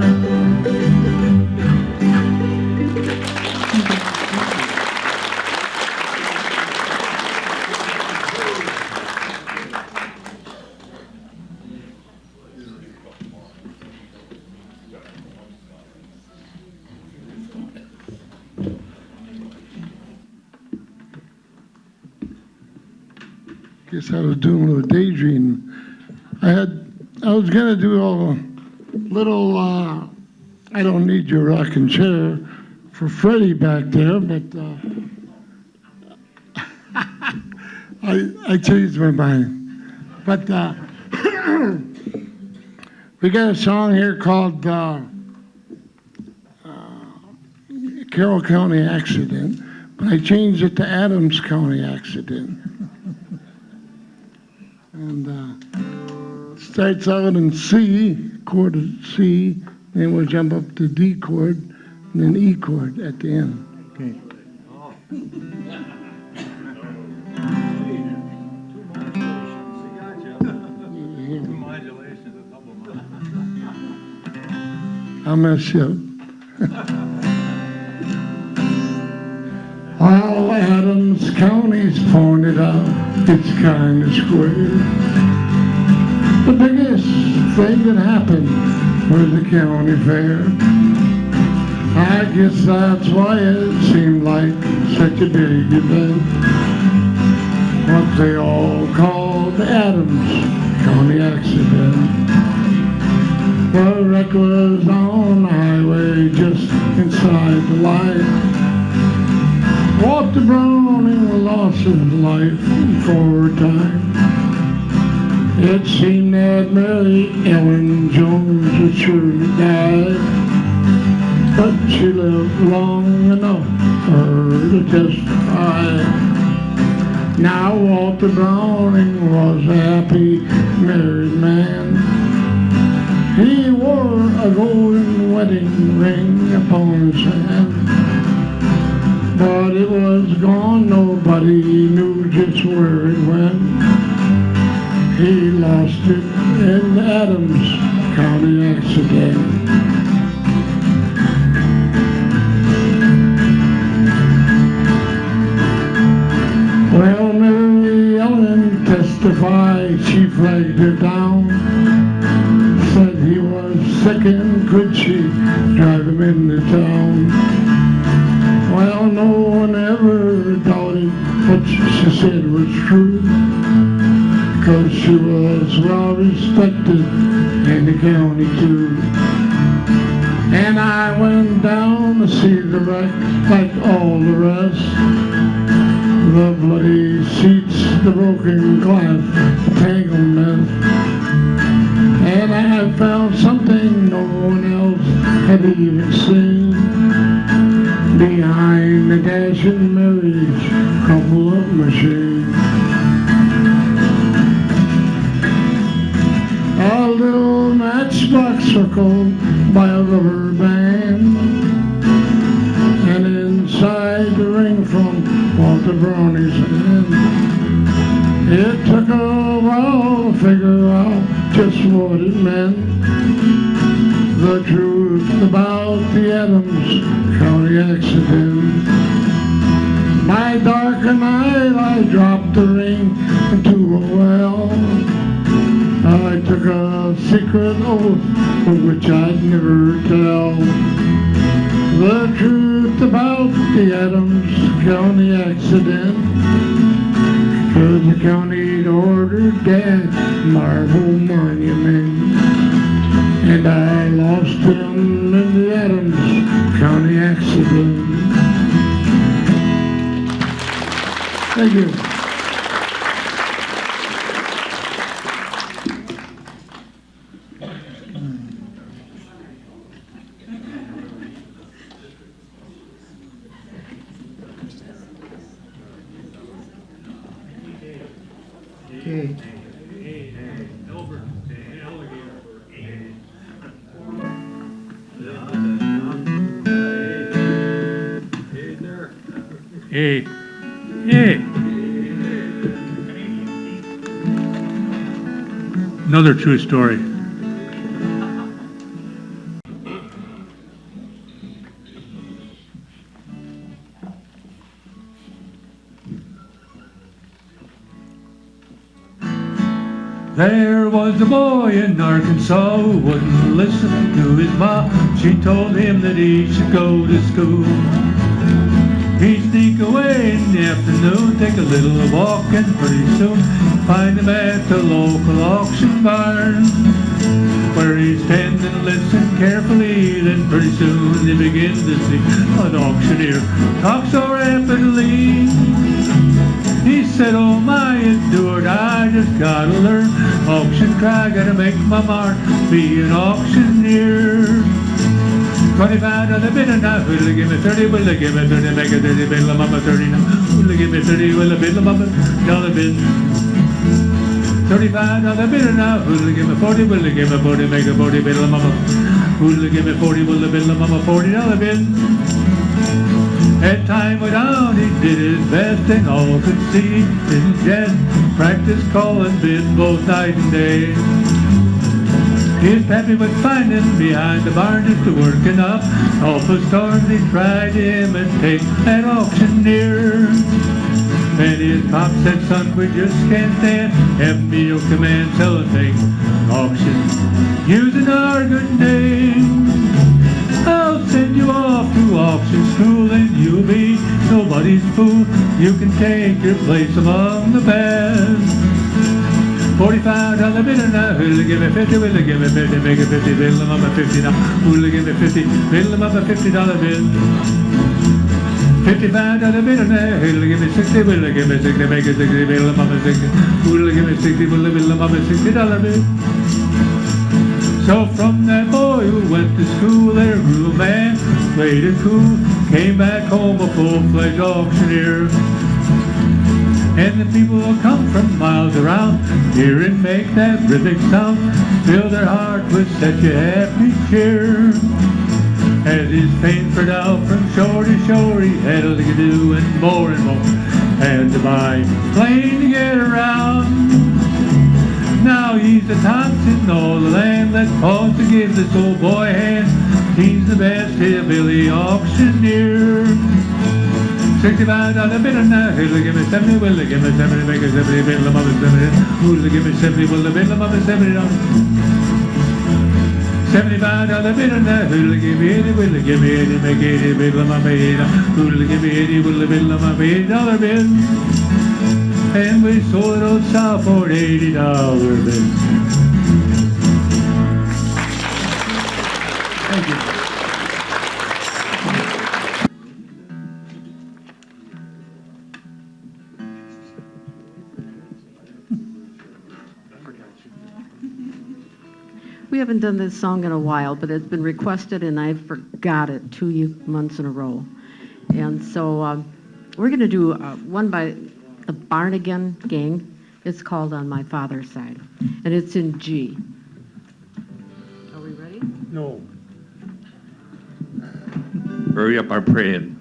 Guess I was doing a little daydream. I was gonna do a little, I don't need your rocking chair for Freddie back there, but I changed my mind. But we got a song here called Carroll County Accident, but I changed it to Adams County Accident. And starts out in C, chord of C, then we'll jump up to D chord, and then E chord at the end. Okay. I'll mess you up. While Adams County's pointed out, it's kind of square. The biggest thing that happened was the county fair. I guess that's why it seemed like such a big event. What they all called the Adams County accident. The wreck was on the highway just inside the light. Walter Browning lost his life for a time. It seemed that Mary Ellen Jones would surely die, but she lived long enough for her to testify. Now Walter Browning was a happy married man. He wore a golden wedding ring upon his hand, but it was gone, nobody knew just where it went. He lost it in the Adams County accident. Well, Mary Ellen testified why she flagged her down. Said he was sick and could she drive him into town. Well, no one ever doubted what she said was true, 'cause she was well respected in the county too. And I went down to see the wreck like all the rest. The bloody seats, the broken glass, the tangled mess. And I found something no one else had even seen behind the dashing marriage couple-up machine. A little matchbox circle by a rubber band, and inside the ring from Walter Brownie's hand. It took a while to figure out just what it meant. The truth about the Adams County accident. By dark night I dropped the ring into a well. I took a secret oath of which I'd never tell. The truth about the Adams County accident. 'Cause the county'd ordered that marble monument. And I lost him in the Adams County accident. Thank you. Okay. Hey, hey. Another true story. There was a boy in Arkansas who wouldn't listen to his ma. She told him that he should go to school. He'd sneak away in the afternoon, take a little walk, and pretty soon find him at the local auction barn, where he'd stand and listen carefully. Then pretty soon they begin to see an auctioneer talk so rapidly. He said, oh my, it's do or die, I just gotta learn auction cry, gotta make my mark, be an auctioneer. 25 on the bid and now, will they give me 30, will they give me 30, make a 30, bid them up a 30 now, will they give me 30, will they bid them up a dollar bid. 35 on the bid and now, will they give me 40, will they give me 40, make a 40, bid them up a, will they give me 40, will they bid them up a $40 bid. As time went on, he did his best, and all could see didn't just practice calling bids both night and day. His pappy would find him behind the barn just working up off a storm. He tried to imitate that auctioneer. And his pop said, son, we just can't stand having mediocre man selling things auction using our good name. I'll send you off to auction school and you'll be nobody's fool. You can take your place among the best. $45 bidder now, who'll give me 50, will they give me 50, make it 50, bid them up a 50 now, who'll give me 50, bid them up a $50 bid. $55 bidder now, who'll give me 60, will they give me 60, make it 60, bid them up a 60, who'll give me 60, will they bid them up a $60 bid. So from that boy who went to school, there grew a man, played it cool, came back home a full-fledged auctioneer. And the people will come from miles around, hear him make that rhythmic sound, fill their heart with such a happy cheer. As his fame spread out from shore to shore, he had to do and more, had to buy a plane to get around. Now he's the tops in all the land, let's pause to give this old boy a hand. He's the best hillbilly auctioneer. $65 bill and now who'll give me 70, will they give me 70, make a 70 bill, I'm up at 70, who'll give me 70, will the bill, I'm up at $70. $75 bill and now who'll give me 80, will they give me 80, make 80 bill, I'm up at 80, who'll give me 80, will the bill, I'm up at $80 bill. And we sold those south for $80 bill. Thank you. We haven't done this song in a while, but it's been requested, and I forgot it 2 months in a row. And so we're going to do one by the Barnigan Gang. It's called On My Father's Side, and it's in G. Are we ready? No. Hurry up, I'm praying.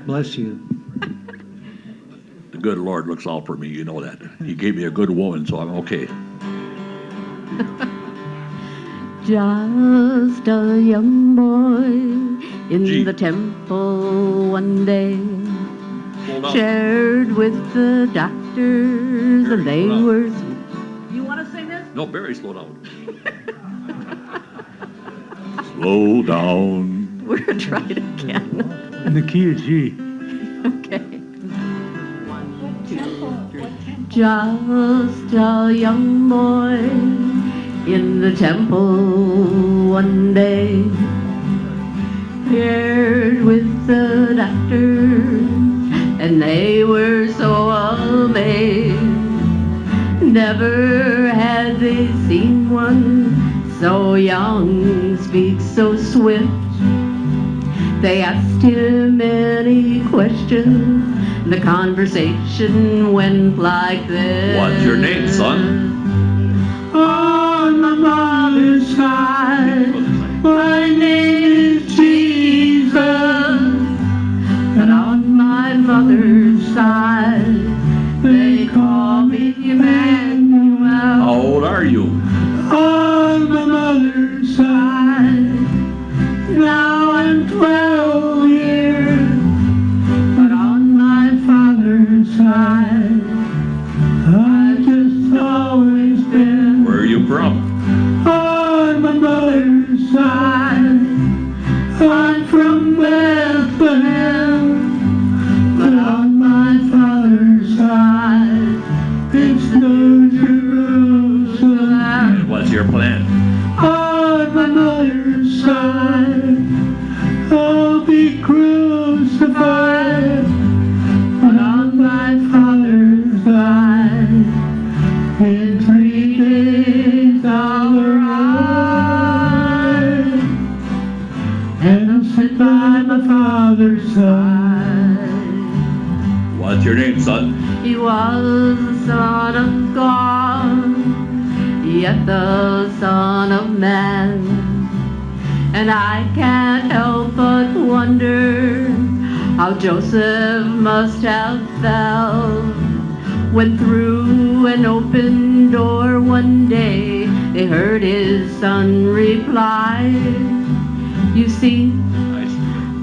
Bless you. The good Lord looks out for me, you know that. He gave me a good woman, so I'm okay. Just a young boy in G. the temple one day, Hold on. shared with the doctors, and they hold on. were. You want to sing this? No, Barry, slow down. Slow down. We're gonna try it again. In the key of G. Okay. 1, 2, 3. Just a young boy in the temple one day, paired with the doctors, and they were so amazed. Never had they seen one so young, speak so swift. They asked him many questions. The conversation went like this. What's your name, son? On my mother's side, my name is Jesus. And on my mother's side, they call me Emmanuel. How old are you? On my mother's side, now I'm 12 years. But on my father's side, I've just always been. Where are you from? On my mother's side, I'm from Bethlehem. But on my father's side, it's New Jerusalem. And what's your plan? On my mother's side, I'll be crucified. But on my father's side, in 3 days I'll arise, and I'll sit by my father's side. What's your name, son? He was the Son of God, yet the Son of Man. And I can't help but wonder how Joseph must have felt when through an open door one day they heard his son reply, "You see,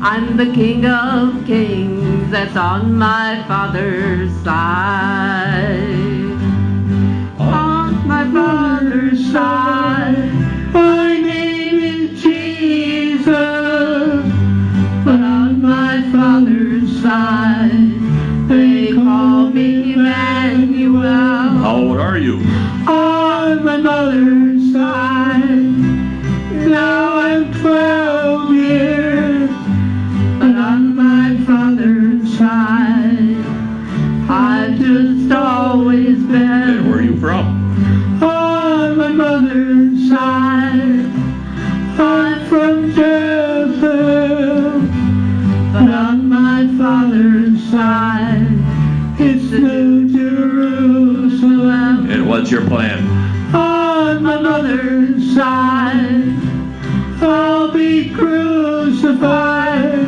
I'm the King of Kings, that's on my father's side." On my father's side, my name is Jesus. But on my father's side, they call me Emmanuel. How old are you? On my mother's side, now I'm 12 years. But on my father's side, I've just always And been. where are you from? On my mother's side, I'm from Bethlehem. But on my father's side, it's New Jerusalem. And what's your plan? On my mother's side, I'll be crucified.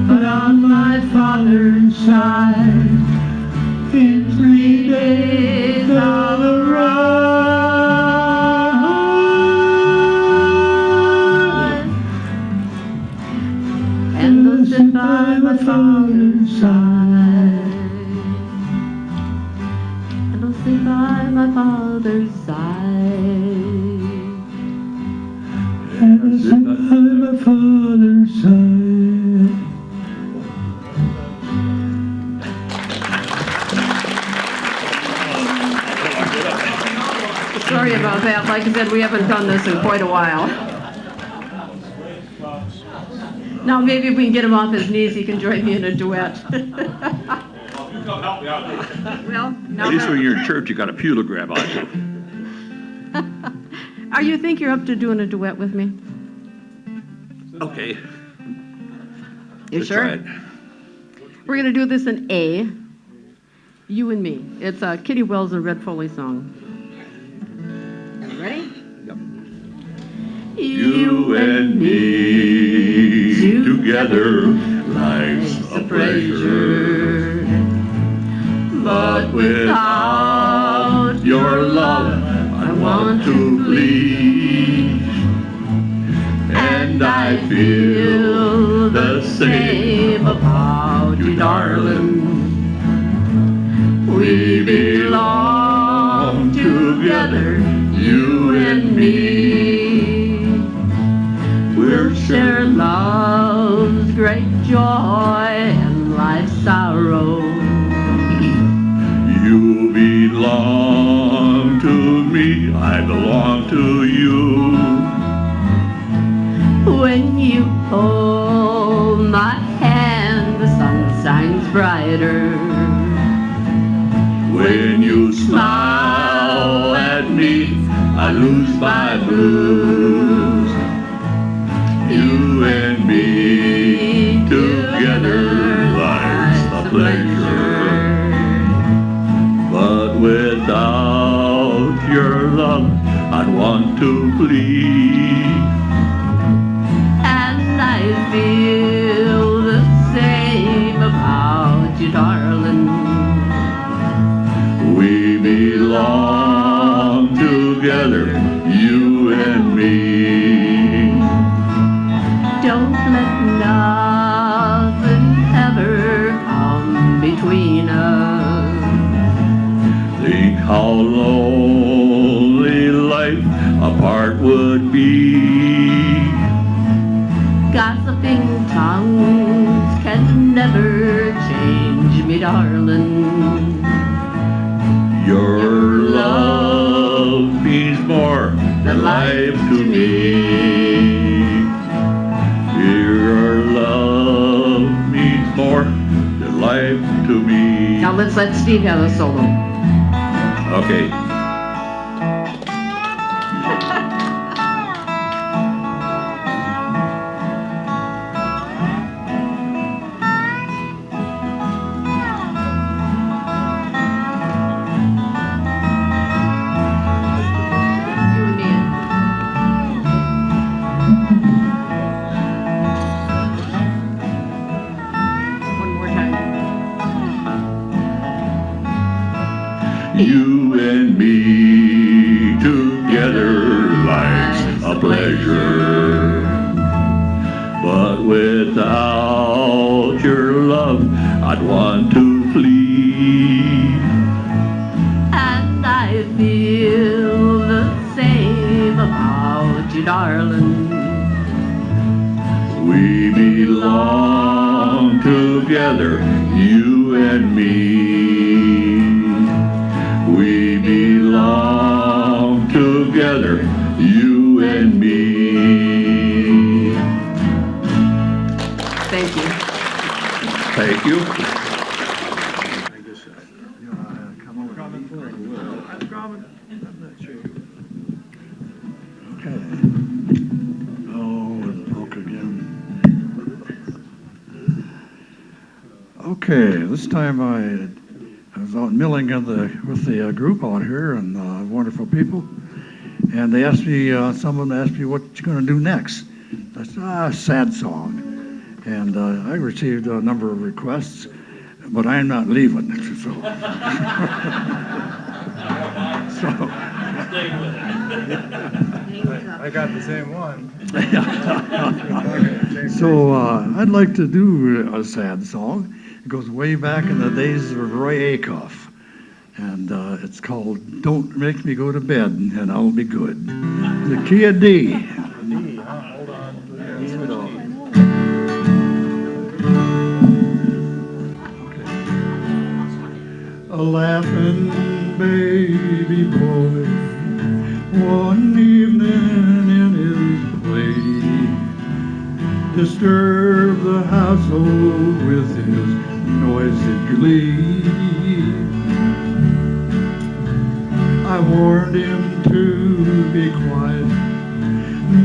But on my father's side, in 3 days I'll arise, and I'll sit by sit by my father's side. And sit by my father's side. Sorry about that. Like I said, we haven't done this in quite a while. Now maybe if we can get him off his knees, he can join me in a duet. Well, now At least when you're in church, you got a pew to grab onto. Are you think you're up to doing a duet with me? Okay. You let's sure? try it. We're gonna do this in A. You and me. It's a Kitty Wells and Red Foley song. You ready? You and me together, life's a pleasure. But without your love, I want to bleed. And I feel the same about you, darling. We belong together, you and me. We'll share love's great joy and life's sorrow. You belong to me, I belong to you. When you hold my hand, the sun shines brighter. When you smile at me, I lose my blues. You and me together, life's a pleasure. But without your love, I'd want to bleed. And I feel the same about you, darling. We belong together, you and me. Don't let nothing ever come between us. Think how lonely life apart would be. Gossiping tongues can never change me, darling. Your love means more than life to me. Your love means more than life to me. Now let's let Steve have a solo. Okay. You and me together, life's a pleasure. But without your love, I'd want to flee. And I feel the same about you, darling. We belong together, you and me. We belong together, you and me. Thank you. Thank you. Okay. Oh, it broke again. Okay, this time I was out milling with the group out here and wonderful people. And they asked me, someone asked me, what you going to do next? I said, sad song. And I received a number of requests, but I am not leaving. So, I got the same one. So I'd like to do a sad song. It goes way back in the days of Roy Acuff. And it's called Don't Make Me Go to Bed and I'll Be Good. The key of D. A laughing baby boy, one evening in his play, disturbed the household with his noisy glee. I warned him to be quiet,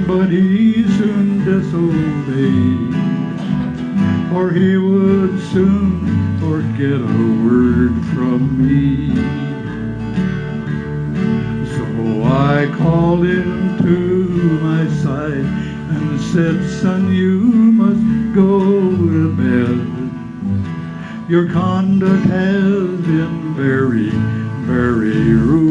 but he soon disobeyed, for he would soon forget a word from me. So I called him to my side and said, son, you must go to bed. Your conduct has been very, very rude.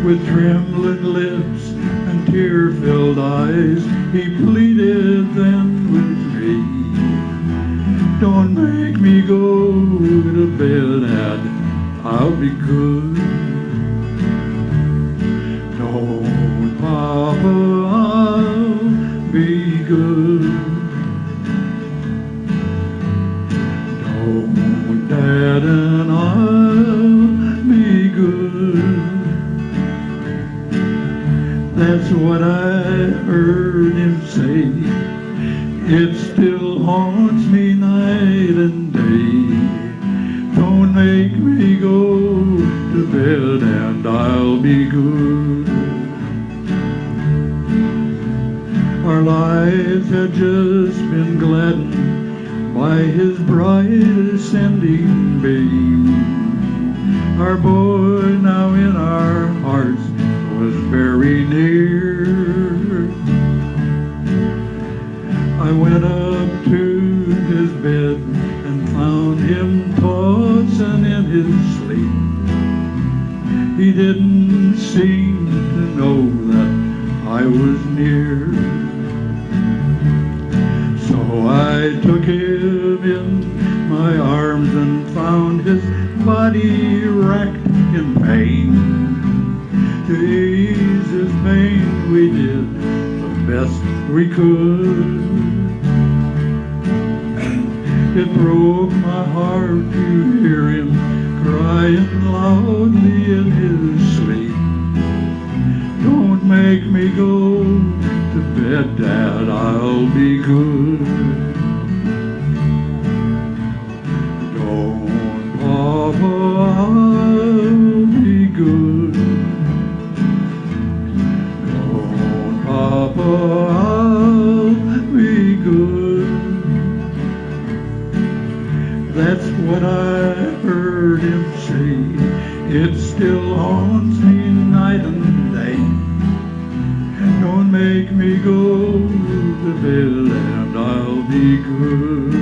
With trembling lips and tear-filled eyes, he pleaded then with me, don't make me go to bed and I'll be good. Don't, Papa, I'll be good. Don't, Dad, and I'll be good. That's what I heard him say. It still haunts me night and day. Don't make me go to bed and I'll be good. Our lives had just been gladdened by his bright ascending beam. Our boy now in our hearts was very near. I went up to his bed and found him tossing in his sleep. He didn't seem to know that I was near. So I took him in my arms and found his body racked in pain. To ease his pain we did the best we could. It broke my heart to hear him crying loudly in his sleep. Don't make me go to bed, Dad, I'll be good. Don't, Papa, I'll be good. Don't, Papa, I'll be good. That's what I heard him say. It still haunts me night and day. Don't make me go to bed and I'll be good.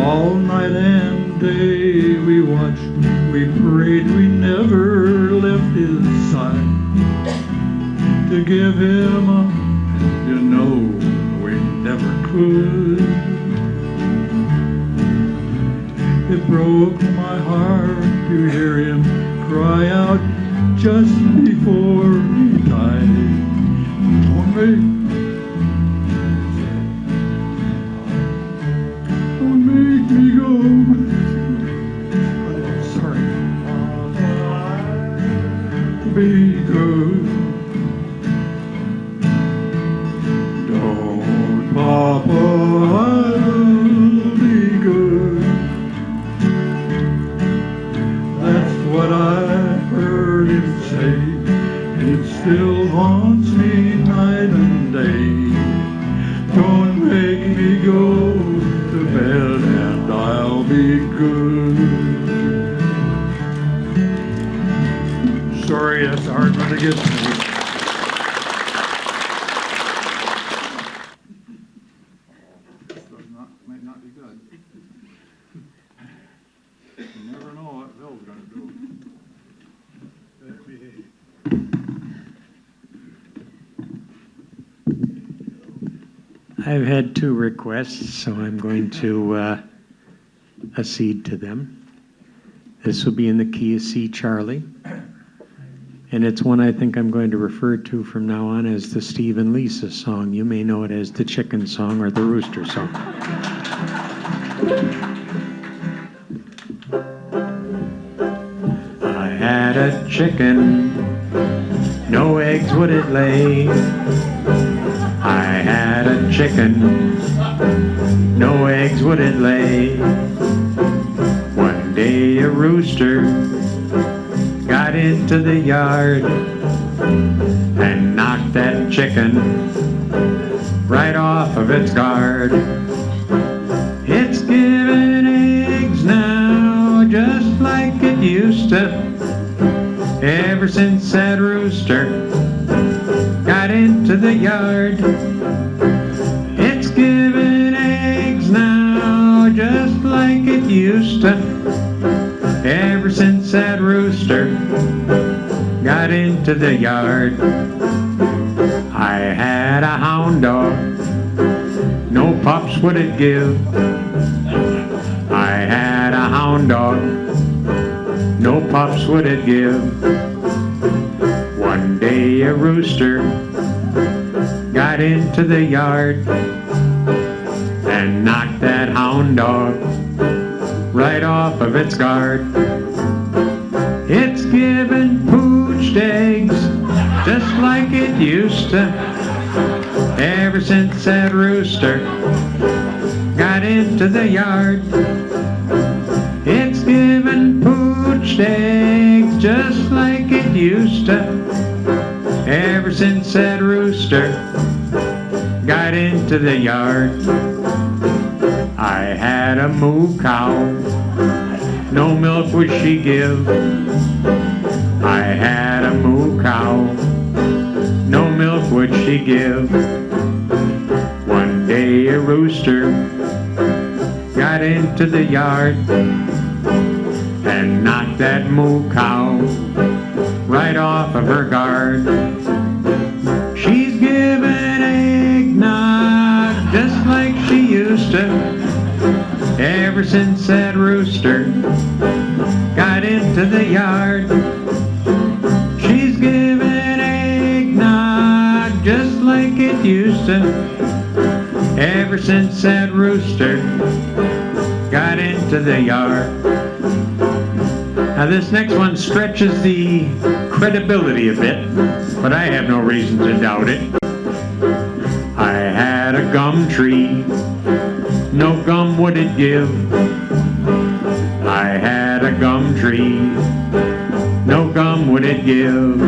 All night and day we watched, we prayed, we never left his side. To give him up, you know, we never could. It broke my heart to hear him cry out just before he died. Don't make me go. Sorry. Be good. Don't, Papa, I'll be good. What I heard him say, it still haunts me night and day. Don't make me go to bed and I'll be good. Sorry, that's a hard one to get through. Might not be good. You never know what Bill's gonna do. I've had 2 requests, so I'm going to accede to them. This will be in the key of C, Charlie. And it's one I think I'm going to refer to from now on as the Steve and Lisa song. You may know it as the chicken song or the rooster song. I had a chicken, no eggs would it lay. I had a chicken, no eggs would it lay. One day a rooster got into the yard and knocked that chicken right off of its guard. It's giving eggs now just like it used to, ever since that rooster got into the yard. It's giving eggs now just like it used to, ever since that rooster got into the yard. I had a hound dog, no pups would it give. I had a hound dog, no pups would it give. One day a rooster got into the yard and knocked that hound dog right off of its guard. It's giving poached eggs just like it used to, ever since that rooster got into the yard. It's giving poached eggs just like it used to, ever since that rooster got into the yard. I had a moo cow, no milk would she give. I had a moo cow, no milk would she give. One day a rooster got into the yard and knocked that moo cow right off of her guard. She's giving eggnog just like she used to, ever since that rooster got into the yard. She's giving eggnog just like it used to, ever since that rooster got into the yard. Now this next one stretches the credibility a bit, but I have no reason to doubt it. I had a gum tree, no gum would it give. I had a gum tree, no gum would it give.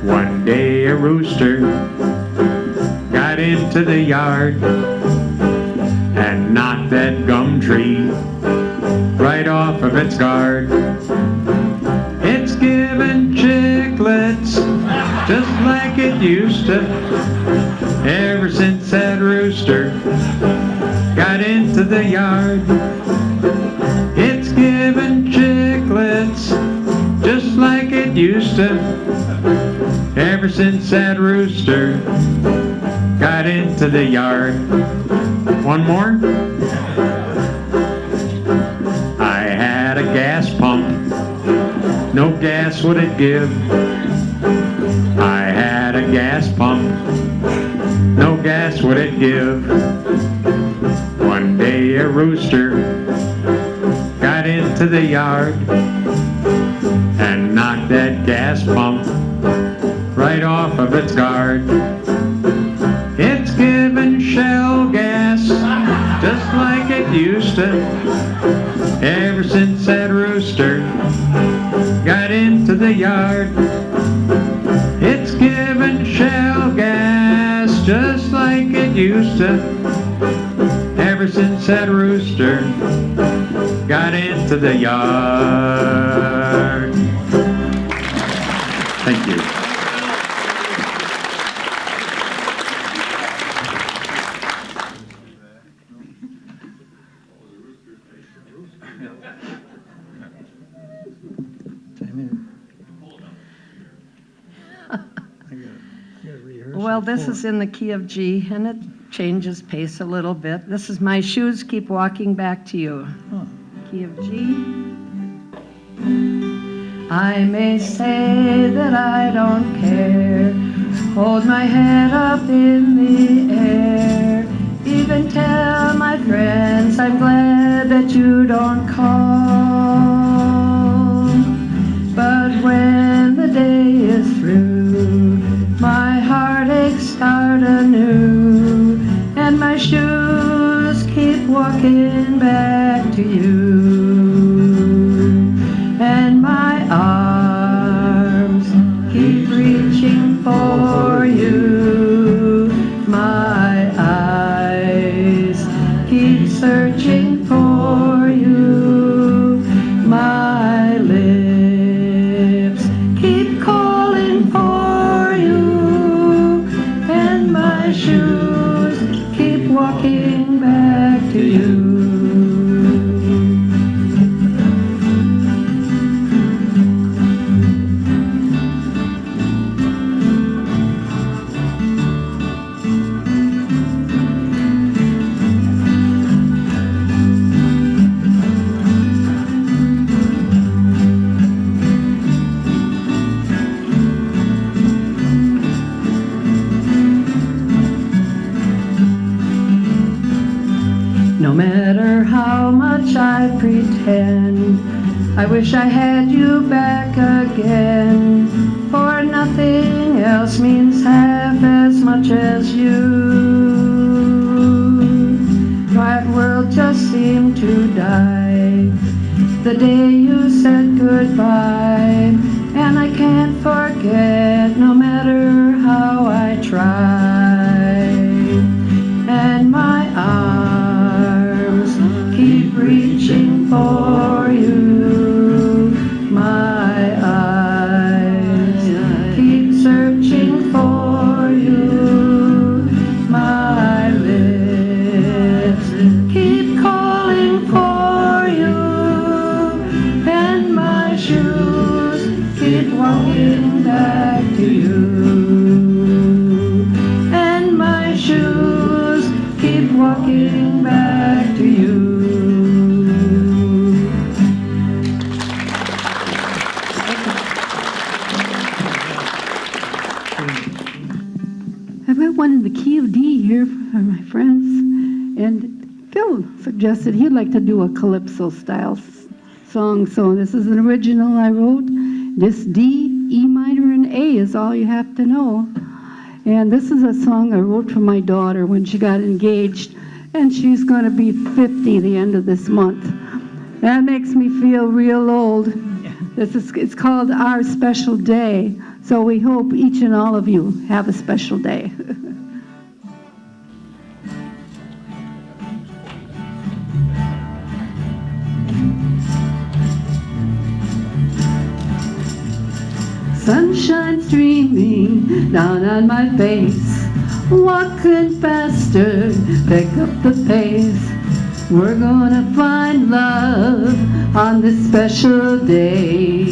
One day a rooster got into the yard and knocked that gum tree right off of its guard. It's giving chiclets just like it used to, ever since that rooster got into the yard. It's giving chiclets just like it used to, ever since that rooster got into the yard. One more. I had a gas pump, no gas would it give. I had a gas pump, no gas would it give. One day a rooster got into the yard and knocked that gas pump right off of its guard. It's giving shell gas just like it used to, ever since that rooster got into the yard. It's giving shell gas just like it used to, ever since that rooster got into the yard. Thank you. Well, this is in the key of G, and changes pace a little bit. This is My Shoes Keep Walking Back to You. Key of G. I may say that I don't care, hold my head up in the air, even tell my friends I'm glad that you don't call. But when the day is through, my heartaches start anew, and my shoes keep walking back to you. And my arms keep reaching for you. My eyes keep searching for you. My lips keep calling for you. And my shoes keep walking back to you. No matter how much I pretend, I wish I had you back again, for nothing else means half as much as you. My world just seemed to die the day you said goodbye, and I can't forget no matter how I try. And my arms keep reaching for you. My eyes keep searching for you. My lips keep calling for you. And my shoes keep walking back to you. And my shoes keep walking back to you. I've got one in the key of D here for my friends. And Phil suggested he'd like to do a calypso style song. So this is an original I wrote. This D, E minor, and A is all you have to know. And this is a song I wrote for my daughter when she got engaged. And she's going to be 50 the end of this month. That makes me feel real old. It's called Our Special Day. So we hope each and all of you have a special day. Sunshine streaming down on my face, walking faster, pick up the pace. We're gonna find love on this special day.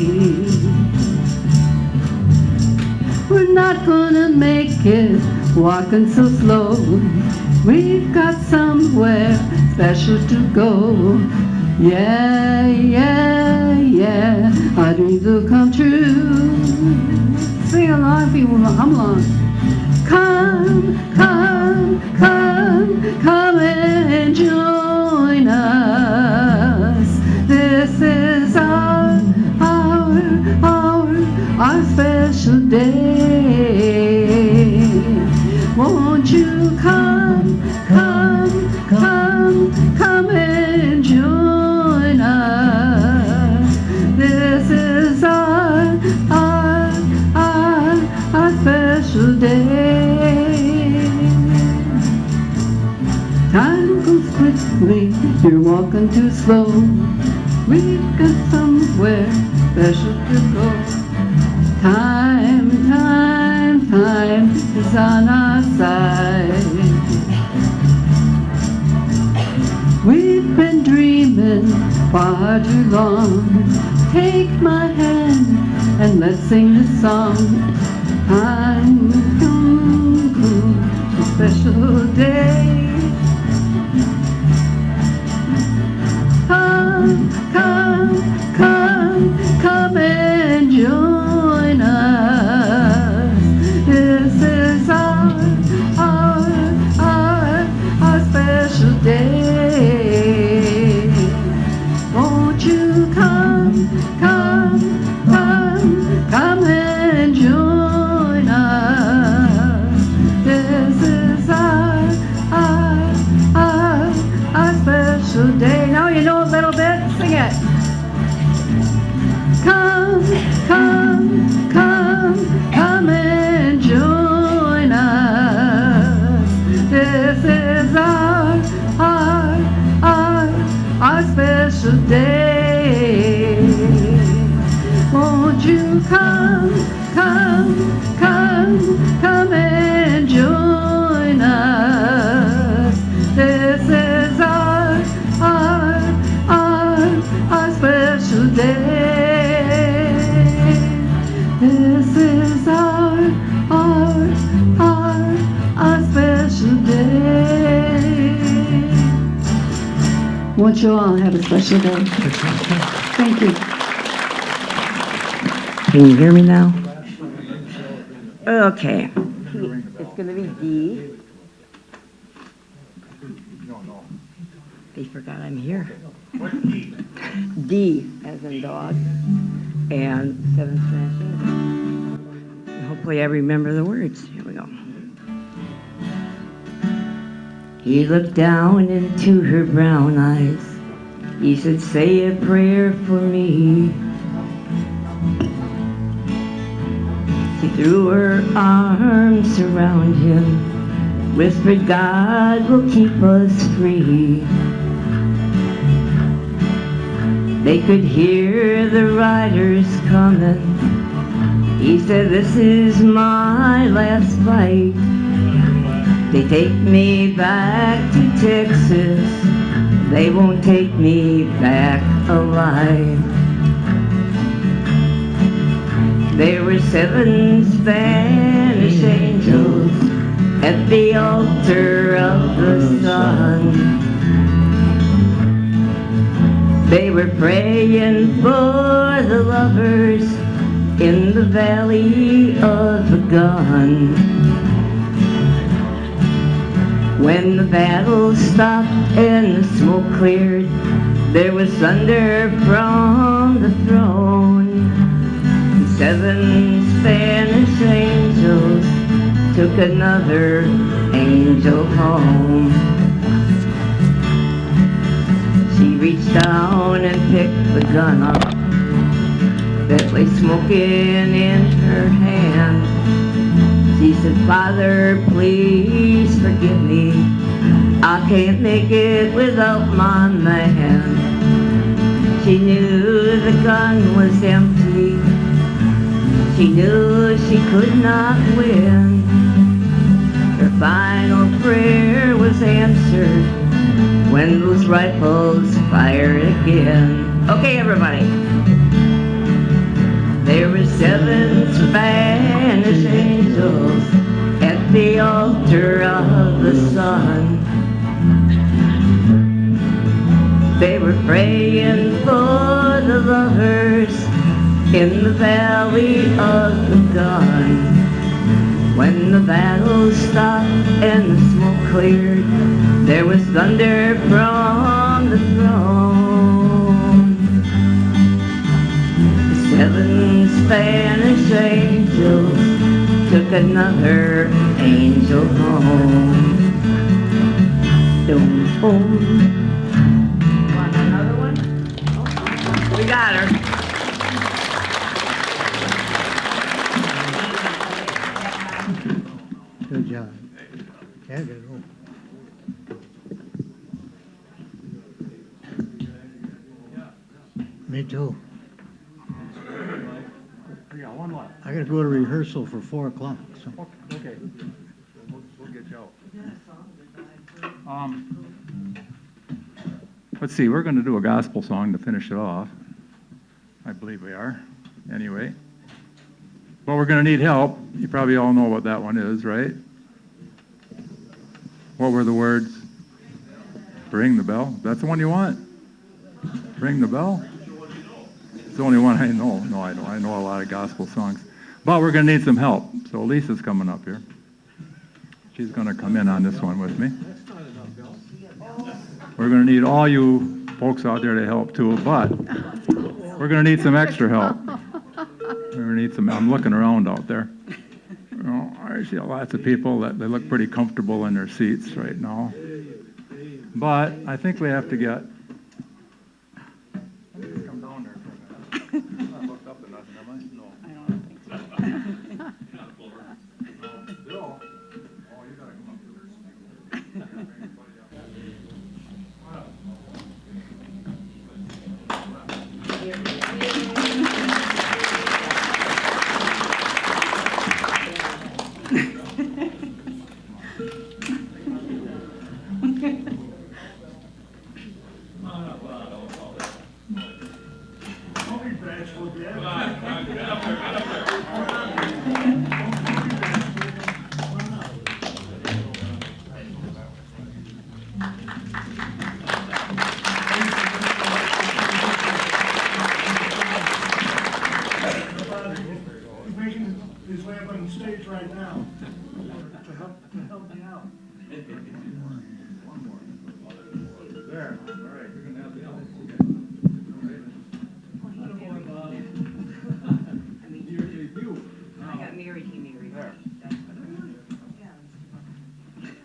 We're not gonna make it walking so slow. We've got somewhere special to go. Yeah, yeah, yeah, our dreams will come true. Sing along, people, hum along. Come, come, come, come and join us. This is our special day. Won't you come, come, come, come and join us? This is our special day. Time goes quickly, you're walking too slow. We've got somewhere special to go. Time, time, time is on our side. We've been dreaming far too long. Take my hand and let's sing this song. Time, special day. Come, come, come, come and join us. This is our special day. Won't you come, come, come, come and join us? This is our special day. Now you know a little bit. Sing it. Come, come, come, come and join us. This is our special day. Won't you come, come, come, come and join us? This is our special day. This is our special day. Won't you all have a special day? Thank you. Can you hear me now? Okay. It's going to be D. They forgot I'm here. D as in dog. And 7 smashing. Hopefully I remember the words. Here we go. He looked down into her brown eyes. He said, say a prayer for me. She threw her arms around him, whispered, God will keep us free. They could hear the riders coming. He said, this is my last fight. They take me back to Texas. They won't take me back alive. There were 7 Spanish angels at the altar of the sun. They were praying for the lovers in the valley of the gun. When the battle stopped and the smoke cleared, there was thunder from the throne. 7 Spanish angels took another angel home. She reached down and picked the gun up that lay smoking in her hand. She said, Father, please forgive me. I can't make it without my man. She knew the gun was empty. She knew she could not win. Her final prayer was answered when those rifles fired again. Okay, everybody. There were 7 Spanish angels at the altar of the sun. They were praying for the lovers in the valley of the gun. When the battle stopped and the smoke cleared, there was thunder from the throne. The 7 Spanish angels took another angel home. Boom, boom. Want another one? We got her. Good job. Yeah, good. Me too. We got one left. I gotta go to rehearsal for 4 o'clock, so. Okay. We'll get you out. Let's see, we're going to do a gospel song to finish it off. I believe we are. Anyway. But we're going to need help. You probably all know what that one is, right? What were the words? Ring the bell. That's the one you want? Ring the bell? It's the only one I know. No, I don't. I know a lot of gospel songs. But we're going to need some help. So Lisa's coming up here. She's going to come in on this one with me. We're going to need all you folks out there to help too, but we're going to need some extra help. We're going to need some, I'm looking around out there. You know, I see lots of people that they look pretty comfortable in their seats right now. But I think we have to get. Come down there for a minute. I'm not looked up to nothing, am I? No. I don't think so. Bill. Oh, you gotta come up here. He's way up on the stage right now to help me out. There. All right. You're gonna have the help. I got married, he married. There.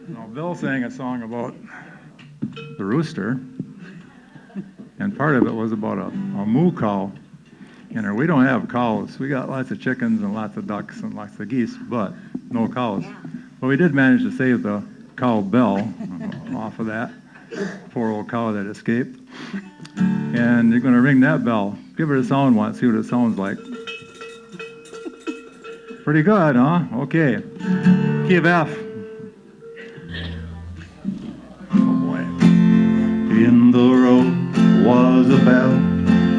Now, Bill sang a song about the rooster, and part of it was about a moo cow. And we don't have cows. We got lots of chickens and lots of ducks and lots of geese, but no cows. But we did manage to save the cow Bell off of that poor old cow that escaped. And you're going to ring that bell. Give it a sound once, see what it sounds like. Pretty good, huh? Okay. Key of F. Oh boy. In the road was a bell,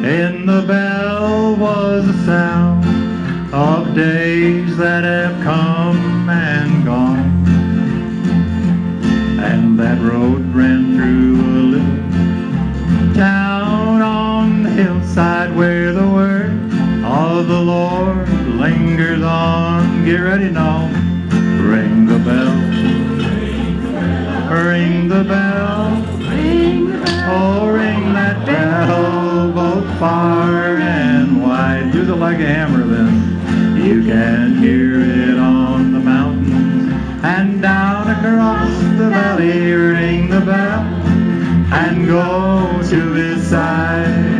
in the bell was a sound of days that have come and gone. And that road ran through a little town on the hillside where the word of the Lord lingers on. Get ready now. Ring the bell. Ring the bell. Ring the bell. Oh, ring that bell both far and wide. Use it like a hammer then. You can hear it on the mountains and down across the valley. Ring the bell and go to his side.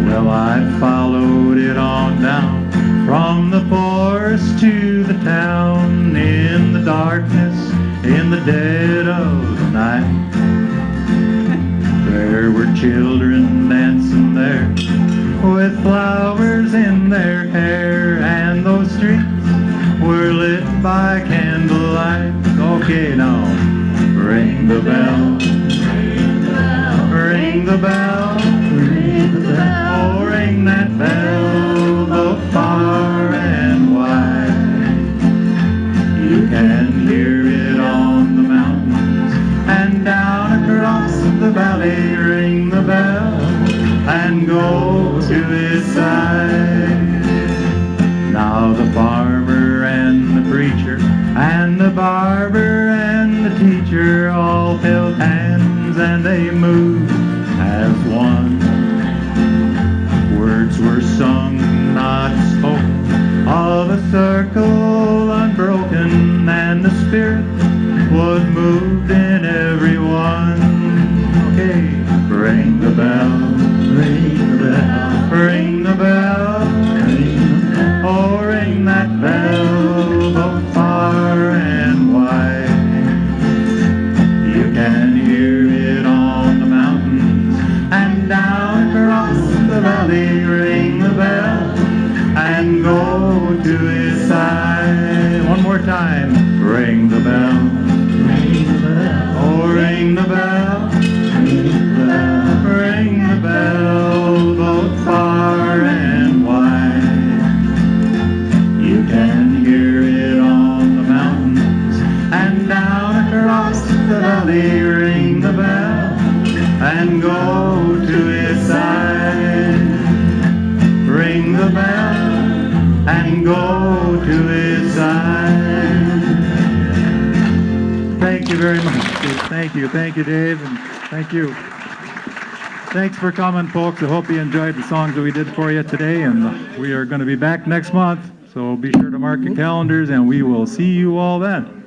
Well, I followed it on down from the forest to the town in the darkness, in the dead of the night. There were children dancing there with flowers in their hair, and those streets were lit by candlelight. Okay, now, ring the bell. Ring the bell. Ring the bell. Oh, ring that bell both far and wide. You can hear it on the mountains and down across the valley. Ring the bell and go to his side. Now the farmer and the preacher and the barber and the teacher all held hands and they moved as one. Words were sung, not spoken, of a circle unbroken, and the Spirit was moved in everyone. Okay, ring the bell, ring the bell, ring the bell, ring the bell. Oh, ring that bell both far and wide. You can hear it on the mountains and down across the valley. Ring the bell and go to his side. One more time. Ring the bell. Ring the bell. Oh, ring the bell. Ring the bell. Ring the bell both far and wide. You can hear it on the mountains and down across Thank you, Dave, and thank you. Thanks for coming, folks. I hope you enjoyed the songs that we did for you today, and we are going to be back next month, so be sure to mark your calendars, and we will see you all then.